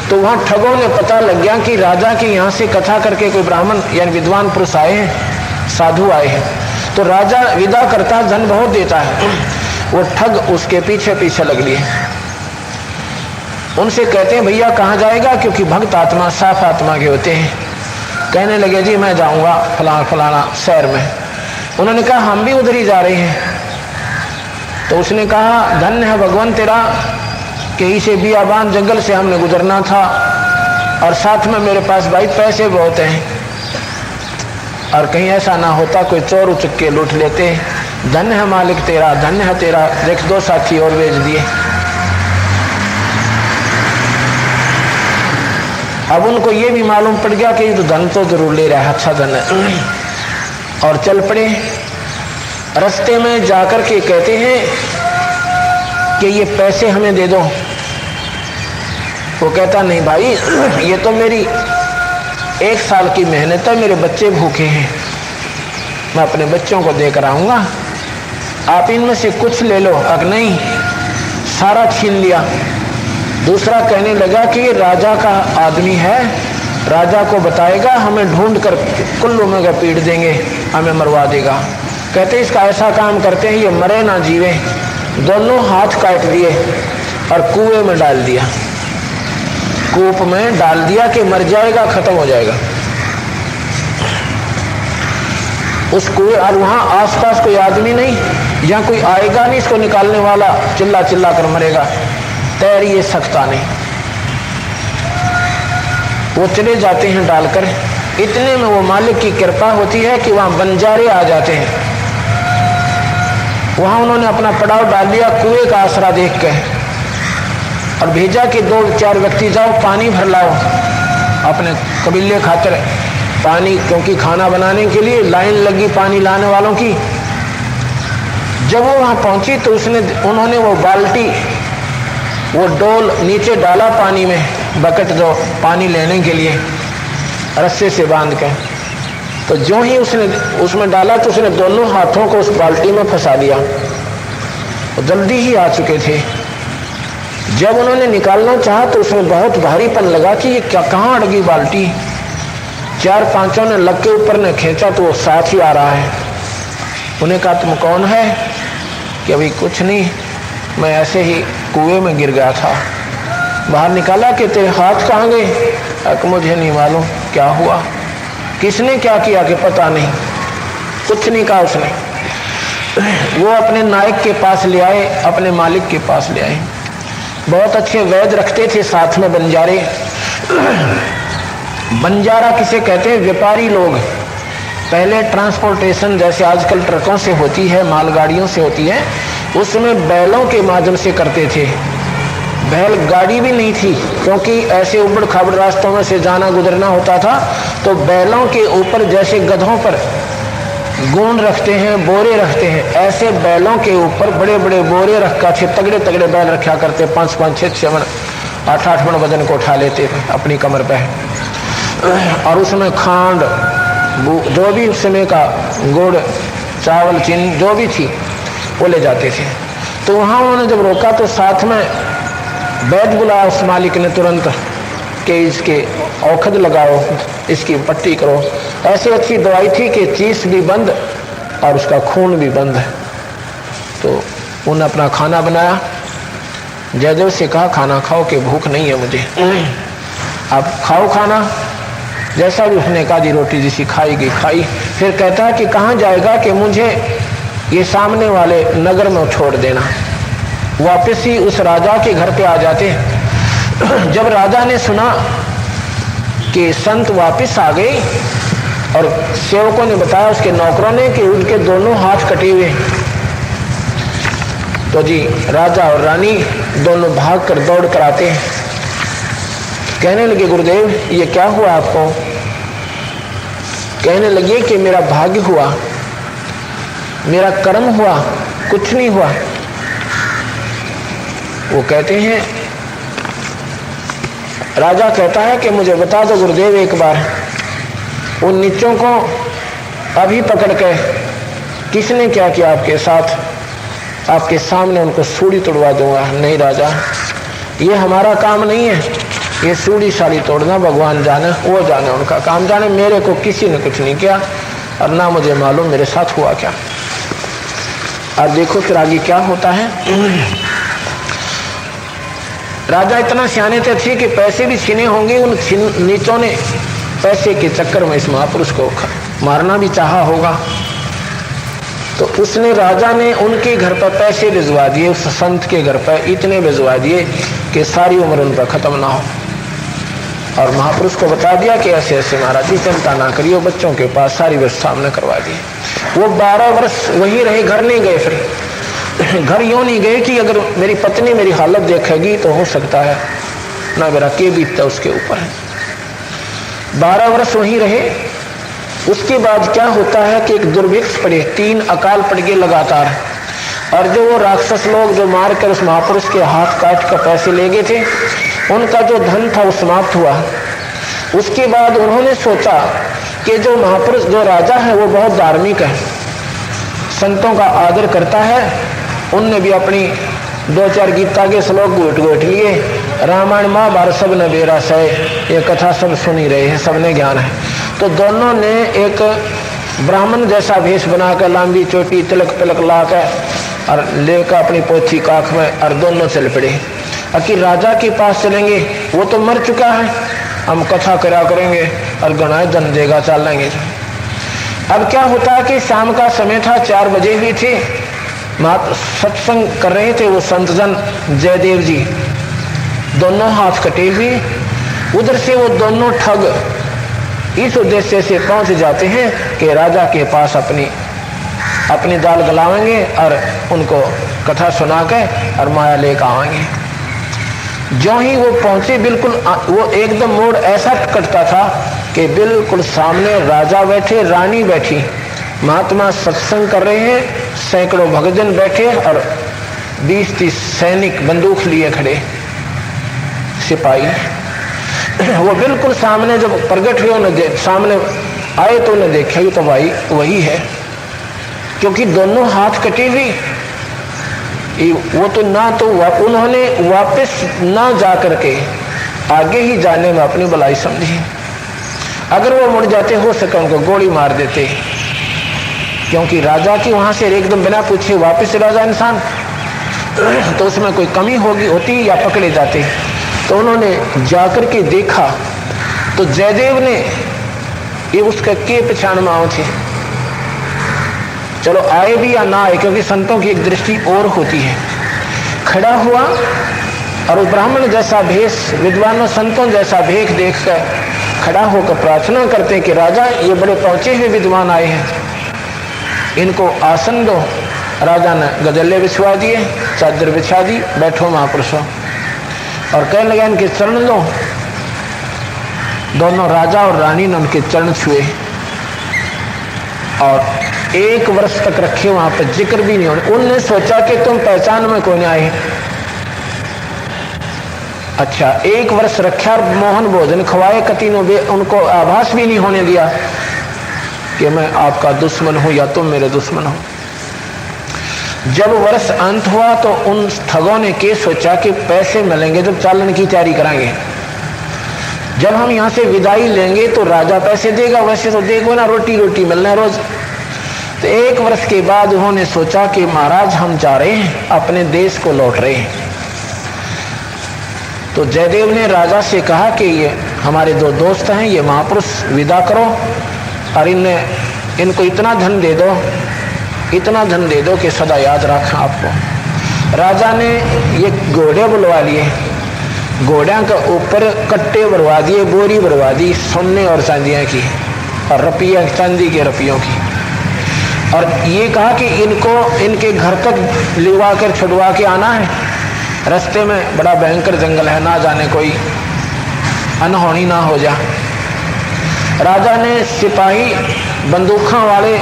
तो वहां ठगों ने पता लग गया कि राजा के यहाँ से कथा करके कोई ब्राह्मण यानी विद्वान पुरुष आए हैं, साधु आए हैं। तो राजा विदा करता, धन बहुत देता है, वो ठग उसके पीछे पीछे लग लिए। उनसे कहते हैं भैया कहाँ जाएगा, क्योंकि भक्त आत्मा साफ आत्मा के होते हैं। कहने लगे जी मैं जाऊंगा फलाना शहर में। उन्होंने कहा हम भी उधर ही जा रहे हैं। तो उसने कहा धन्य है भगवान तेरा कि इसे बियाबान जंगल से हमने गुजरना था और साथ में मेरे पास भाई पैसे बहुत हैं, और कहीं ऐसा ना होता कोई चोर उचक के लूट लेते। धन्य है मालिक तेरा, धन्य है तेरा। देख 2 साथी और भेज दिए। अब उनको ये भी मालूम पड़ गया कि ये तो धन तो जरूर ले रहा है, अच्छा धन है, और चल पड़े। रास्ते में जाकर के कहते हैं कि ये पैसे हमें दे दो। वो कहता नहीं भाई, ये तो मेरी 1 साल की मेहनत है, मेरे बच्चे भूखे हैं, मैं अपने बच्चों को देकर आऊंगा, आप इनमें से कुछ ले लो। अब नहीं, सारा छीन लिया। दूसरा कहने लगा कि ये राजा का आदमी है, राजा को बताएगा, हमें ढूंढ कर कुल्लू में पीट देंगे, हमें मरवा देगा। कहते इसका ऐसा काम करते हैं, ये मरे ना जीवे। दोनों हाथ काट दिए और कुएं में डाल दिया, कूप में डाल दिया कि मर जाएगा, खत्म हो जाएगा। उस कुएं, और वहां आसपास कोई आदमी नहीं, यहाँ कोई आएगा नहीं इसको निकालने वाला, चिल्ला चिल्ला कर मरेगा, तैर ये सकता नहीं। वो चले जाते हैं डालकर। इतने में वो मालिक की कृपा होती है कि वहां बंजारे आ जाते हैं। वहां उन्होंने अपना पड़ाव डाल दिया कुएं का आसरा देख के, और भेजा कि 2-4 व्यक्ति जाओ पानी भर लाओ अपने कबीले खातिर पानी, क्योंकि खाना बनाने के लिए लाइन लगी पानी लाने वालों की। जब वो वहां पहुंची तो उन्होंने वो बाल्टी, वो डोल नीचे डाला पानी में, बकेट जो पानी लेने के लिए रस्से से बांध के। तो जो ही उसने उसमें डाला तो उसने दोनों हाथों को उस बाल्टी में फंसा दिया। वो जल्दी ही आ चुके थे। जब उन्होंने निकालना चाहा तो उसमें बहुत भारीपन लगा कि ये क्या, कहाँ अड़गी बाल्टी। 4-5 ने लग के ऊपर ने खींचा तो वो साथ ही आ रहा है। उन्हें कहा तुम कौन है? कि अभी कुछ नहीं, मैं ऐसे ही कुएं में गिर गया था। बाहर निकाला कि तेरे हाथ कहाँ गए? कि मुझे नहीं मालूम क्या हुआ, किसने क्या किया कि पता नहीं, कुछ नहीं कहा उसने। वो अपने नायक के पास ले आए, अपने मालिक के पास ले आए। बहुत अच्छे वैद्य रखते थे साथ में बंजारे। बंजारा किसे कहते हैं? व्यापारी लोग। पहले ट्रांसपोर्टेशन जैसे आजकल ट्रकों से होती है, मालगाड़ियों से होती है, उसमें बैलों के माध्यम से करते थे। बैल गाड़ी भी नहीं थी, क्योंकि ऐसे उबड़ खाबड़ रास्तों में से जाना गुजरना होता था। तो बैलों के ऊपर जैसे गधों पर गोंद रखते हैं, बोरे रखते हैं, ऐसे बैलों के ऊपर बड़े बड़े बोरे रखा थे। तगड़े तगड़े बैल रखा करते, 5-5, 6-6 मन, 8-8 मन वजन को उठा लेते थे अपनी कमर पे। और उसमें खांड, जो भी उस समय का गुड़, चावल, चीनी जो भी थी वो ले जाते थे। तो वहाँ उन्होंने जब रोका तो साथ में वैद्य बुलाया उस मालिक ने तुरंत कि इसके औषध लगाओ, इसकी पट्टी करो। ऐसी अच्छी दवाई थी कि चीस भी बंद और उसका खून भी बंद है। तो उन्होंने अपना खाना बनाया। जयदेव से कहा खाना खाओ कि भूख नहीं है मुझे, आप खाओ खाना। जैसा भी उसने कहा, जी रोटी जैसी खाई गई खाई। फिर कहता है कि कहाँ जाएगा? कि मुझे ये सामने वाले नगर में छोड़ देना। वापस ही उस राजा के घर पे आ जाते हैं। जब राजा ने सुना कि संत वापस आ गए और सेवकों ने बताया उसके नौकरों ने कि उनके दोनों हाथ कटे हुए, तो जी राजा और रानी दोनों भाग कर दौड़ कर आते हैं। कहने लगे गुरुदेव ये क्या हुआ आपको? कहने लगे कि मेरा भाग्य हुआ, मेरा कर्म हुआ, कुछ नहीं हुआ। वो कहते हैं, राजा कहता है कि मुझे बता दो गुरुदेव एक बार, उन नीचों को अभी पकड़ के किसने क्या किया आपके साथ? आपके सामने उनको सूली तोड़वा दूंगा। नहीं राजा, ये हमारा काम नहीं है, ये सूली साड़ी तोड़ना भगवान जाने, वो जाने, उनका काम जाने। मेरे को किसी ने कुछ नहीं किया और ना मुझे मालूम मेरे साथ हुआ क्या। अब देखो फिर आगे क्या होता है। राजा इतना सियाने थे कि पैसे भी छीने होंगे। उन नीचों ने पैसे के चक्कर में इस महापुरुष को मारना भी चाहा होगा। तो उसने, राजा ने उनके घर पर पैसे भिजवा दिए, उस संत के घर पर इतने भिजवा दिए कि सारी उम्र उन पर खत्म ना हो। और महापुरुष को बता दिया कि ऐसे ऐसे महाराज जी चिंता ना करिए, बच्चों के पास सारी व्यवस्था हमने करवा दी। वो 12 वर्ष वही रहे, घर नहीं गए। फिर घर यूं नहीं गए कि अगर मेरी पत्नी मेरी हालत देखेगी तो हो सकता है ना मेरा के बीतता उसके ऊपर है। 12 वर्ष वहीं रहे। उसके बाद क्या होता है कि एक दुर्भिक्ष पड़े, 3 अकाल पड़ गए लगातार, और जो वो राक्षस लोग जो मार कर उस महापुरुष के हाथ काट कर पैसे ले गए थे, उनका जो धन था वो समाप्त हुआ। उसके बाद उन्होंने सोचा कि जो महापुरुष जो राजा है वो बहुत धार्मिक है, संतों का आदर करता है। उनने भी अपनी 2-4 गीता के श्लोक घोट लिए, रामायण महाभारत सब ने बेरा सहे, ये कथा सब सुनी रहे हैं, सबने ज्ञान है। तो दोनों ने एक ब्राह्मण जैसा भेष बनाकर, लंबी चोटी तिलक पिलक लाकर और लेकर अपनी पोथी काख में, और दोनों चल पड़े। कि राजा के पास चलेंगे, वो तो मर चुका है, हम कथा करा करेंगे और गणाए धन देगा, चल लेंगे। अब क्या होता है कि शाम का समय था, 4 बजे हुए थे, सत्संग कर रहे थे वो संतजन जयदेव जी, दोनों हाथ कटे हुए। उधर से वो दोनों ठग इस उद्देश्य से पहुंच जाते हैं कि राजा के पास अपनी दाल गलावेंगे और उनको कथा सुना के और माया लेकर आएंगे। जो ही वो पहुंचे, बिल्कुल वो एकदम मोड़ ऐसा कटता था कि बिल्कुल सामने राजा बैठे, रानी बैठी, महात्मा सत्संग कर रहे हैं, सैकड़ों भक्तजन बैठे और 20-30 सैनिक बंदूक लिए खड़े, सिपाही। वो बिल्कुल सामने जब प्रकट हुए, उन्हें सामने आए तो उन्हें देखा तो भाई वही है, क्योंकि दोनों हाथ कटे हुए। वो तो ना तो उन्होंने वापस ना जा करके आगे ही जाने में अपनी भलाई समझी। अगर वो मुड़ जाते, हो सके उनको गोली मार देते, क्योंकि राजा की वहां से एकदम बिना पूछे वापस चला जाए इंसान तो उसमें कोई कमी होती या पकड़े जाते। तो उन्होंने जाकर के देखा तो जयदेव ने ये उसके पहचान में आओ थे, चलो आए भी या ना आए, क्योंकि संतों की एक दृष्टि और होती है। खड़ा हुआ और वो ब्राह्मण जैसा भेष, विद्वानों संतों जैसा भेष देखकर खड़ा होकर प्रार्थना करते हैं कि राजा ये बड़े पहुंचे हुए विद्वान आए हैं, इनको आसन दो। राजा ने गजल्ले बिछवा दिए, चादर बिछा दी, बैठो महापुरुषों, और कहने लगे इनके चरण लो। दोनों राजा और रानी ने उनके चरण छुए और 1 वर्ष तक रखे, वहां पर जिक्र भी नहीं होने। उनने सोचा कि तुम पहचान में कौन आए। अच्छा, 1 वर्ष रखा, मोहन भोजन खवाए, कतीनों उनको आभास भी नहीं होने दिया कि मैं आपका दुश्मन हूं या तुम मेरे दुश्मन हो। जब वर्ष अंत हुआ तो उन ठगों ने के सोचा कि पैसे मिलेंगे जब चालन की तैयारी कराएंगे, जब हम यहाँ से विदाई लेंगे तो राजा पैसे देगा, वैसे तो देखो ना रोटी मिलना है रोज। तो 1 वर्ष के बाद उन्होंने सोचा कि महाराज हम जा रहे हैं, अपने देश को लौट रहे हैं। तो जयदेव ने राजा से कहा कि ये हमारे 2 दोस्त हैं, ये महापुरुष विदा करो और इनको इतना धन दे दो कि सदा याद रखें आपको। राजा ने ये घोड़े बुलवा लिए, घोड़िया के ऊपर कट्टे भरवा दिए, बोरी भरवा दी सोने और चांदियां की और रुपया चांदी के रुपयों की, और ये कहा कि इनको इनके घर तक लिवा कर छुड़वा के आना है। रास्ते में बड़ा भयंकर जंगल है, ना जाने कोई अनहोनी ना हो जा। राजा ने सिपाही, बंदूकों वाले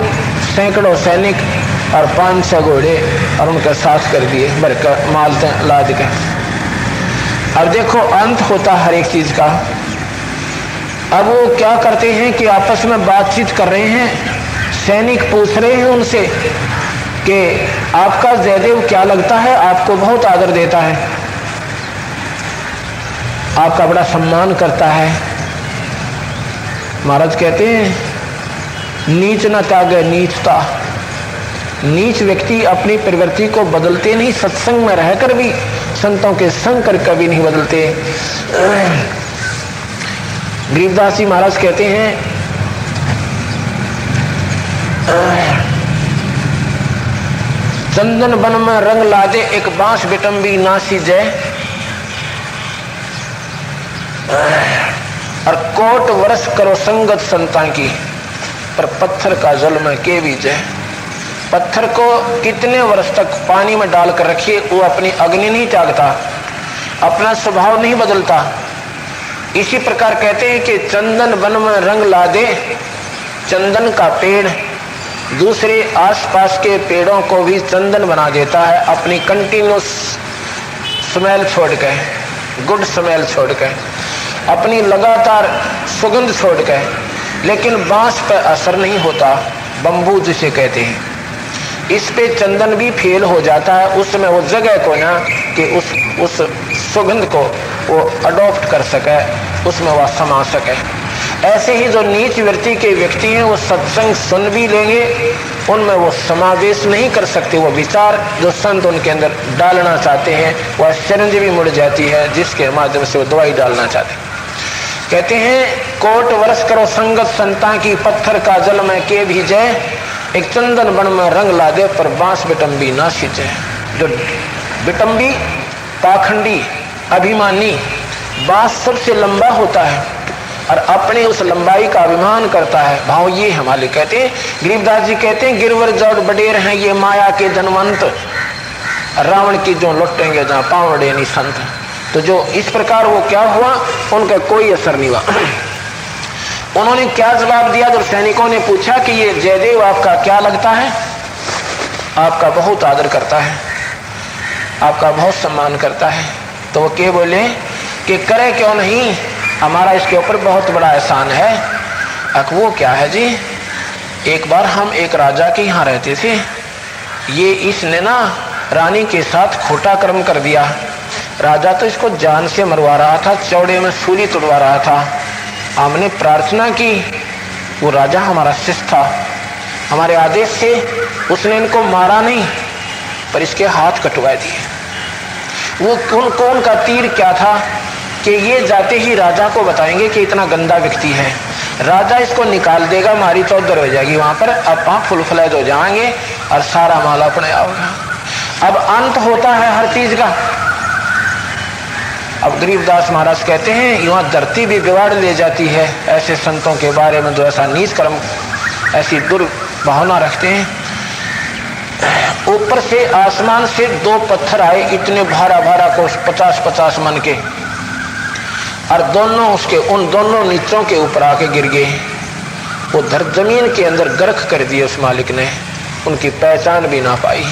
सैकड़ों सैनिक और 500 घोड़े और उनके साथ कर दिए, भरकर माल लाद के। अब देखो अंत होता हर एक चीज का। अब वो क्या करते हैं कि आपस में बातचीत कर रहे हैं, सैनिक पूछ रहे हैं उनसे कि आपका जयदेव क्या लगता है, आपको बहुत आदर देता है, आपका बड़ा सम्मान करता है। महाराज कहते हैं नीच न त्यागे नीचता। नीच व्यक्ति अपनी प्रवृत्ति को बदलते नहीं, सत्संग में रहकर भी संतों के संग कर कभी नहीं बदलते। गरीबदास जी महाराज कहते हैं चंदन बन में रंग लादे एक बांस बिटम्बी नासी जय। और कोट वर्ष करो संगत संता की, पर पत्थर का जल में के बीजे। पत्थर को कितने वर्ष तक पानी में डालकर रखिए, वो अपनी अग्नि नहीं त्यागता, अपना स्वभाव नहीं बदलता। इसी प्रकार कहते हैं कि चंदन वन में रंग ला दे, चंदन का पेड़ दूसरे आसपास के पेड़ों को भी चंदन बना देता है, अपनी कंटिन्यूस स्मेल छोड़ के, गुड स्मेल छोड़ के, अपनी लगातार सुगंध छोड़ के। लेकिन बांस पर असर नहीं होता, बंबू जिसे कहते हैं, इस पे चंदन भी फेल हो जाता है, उसमें वो जगह को ना कि उस सुगंध को वो अडॉप्ट कर सके, उसमें वह समा सके। ऐसे ही जो नीच वृत्ति के व्यक्ति हैं वो सत्संग सुन भी लेंगे, उनमें वो समावेश नहीं कर सकते, वो विचार जो संत उनके अंदर डालना चाहते हैं वह शरंज भी मुड़ जाती है, जिसके माध्यम से वो दवाई डालना चाहते हैं। कहते हैं कोट वर्ष करो संगत संता की, पत्थर का जल में के भीजे, एक चंदन वन में रंग ला दे, पर बांस बिटम्बी ना सींचे। जो बिटम्बी, पाखंडी, अभिमानी, बांस सबसे लंबा होता है और अपने उस लंबाई का अभिमान करता है, भाव ये हमारे कहते हैं। गरीबदास जी कहते हैं गिरवर जड़ बडेर हैं ये माया के धनवंत, रावण की जो लुटेंगे जहाँ पावड़े नहीं संत। तो जो इस प्रकार वो क्या हुआ, उनका कोई असर नहीं हुआ। उन्होंने क्या जवाब दिया जब सैनिकों ने पूछा कि ये जयदेव आपका क्या लगता है, आपका बहुत आदर करता है, आपका बहुत सम्मान करता है। तो वो क्या बोले कि करे क्यों नहीं, हमारा इसके ऊपर बहुत बड़ा एहसान है। वो क्या है जी, एक बार हम एक राजा के यहाँ रहते थे, ये इसने ना रानी के साथ खोटा कर्म कर दिया। राजा तो इसको जान से मरवा रहा था, चौड़े में सूली तुड़वा रहा था। हमने प्रार्थना की, वो राजा हमारा शिष्य था, हमारे आदेश से उसने इनको मारा नहीं, पर इसके हाथ कटवा दिए। वो उनका तीर क्या था कि ये जाते ही राजा को बताएंगे कि इतना गंदा व्यक्ति है, राजा इसको निकाल देगा, मारी चौधर हो जाएगी वहां पर, अब वहां फुल फ्लैज हो जाएंगे और सारा माल अपने आओगा। अब अंत होता है हर चीज का। अब गरीबदास महाराज कहते हैं यहाँ धरती भी बिगाड़ ले जाती है ऐसे संतों के बारे में जो ऐसा नीच कर्म, ऐसी दुर्भावना रखते हैं। ऊपर से आसमान से दो पत्थर आए, इतने भारा भारा को 50-50 मन के, और दोनों उसके उन दोनों नीचों के ऊपर आके गिर गए। वो जमीन के अंदर गर्क कर दिए उस मालिक ने, उनकी पहचान भी ना पाई।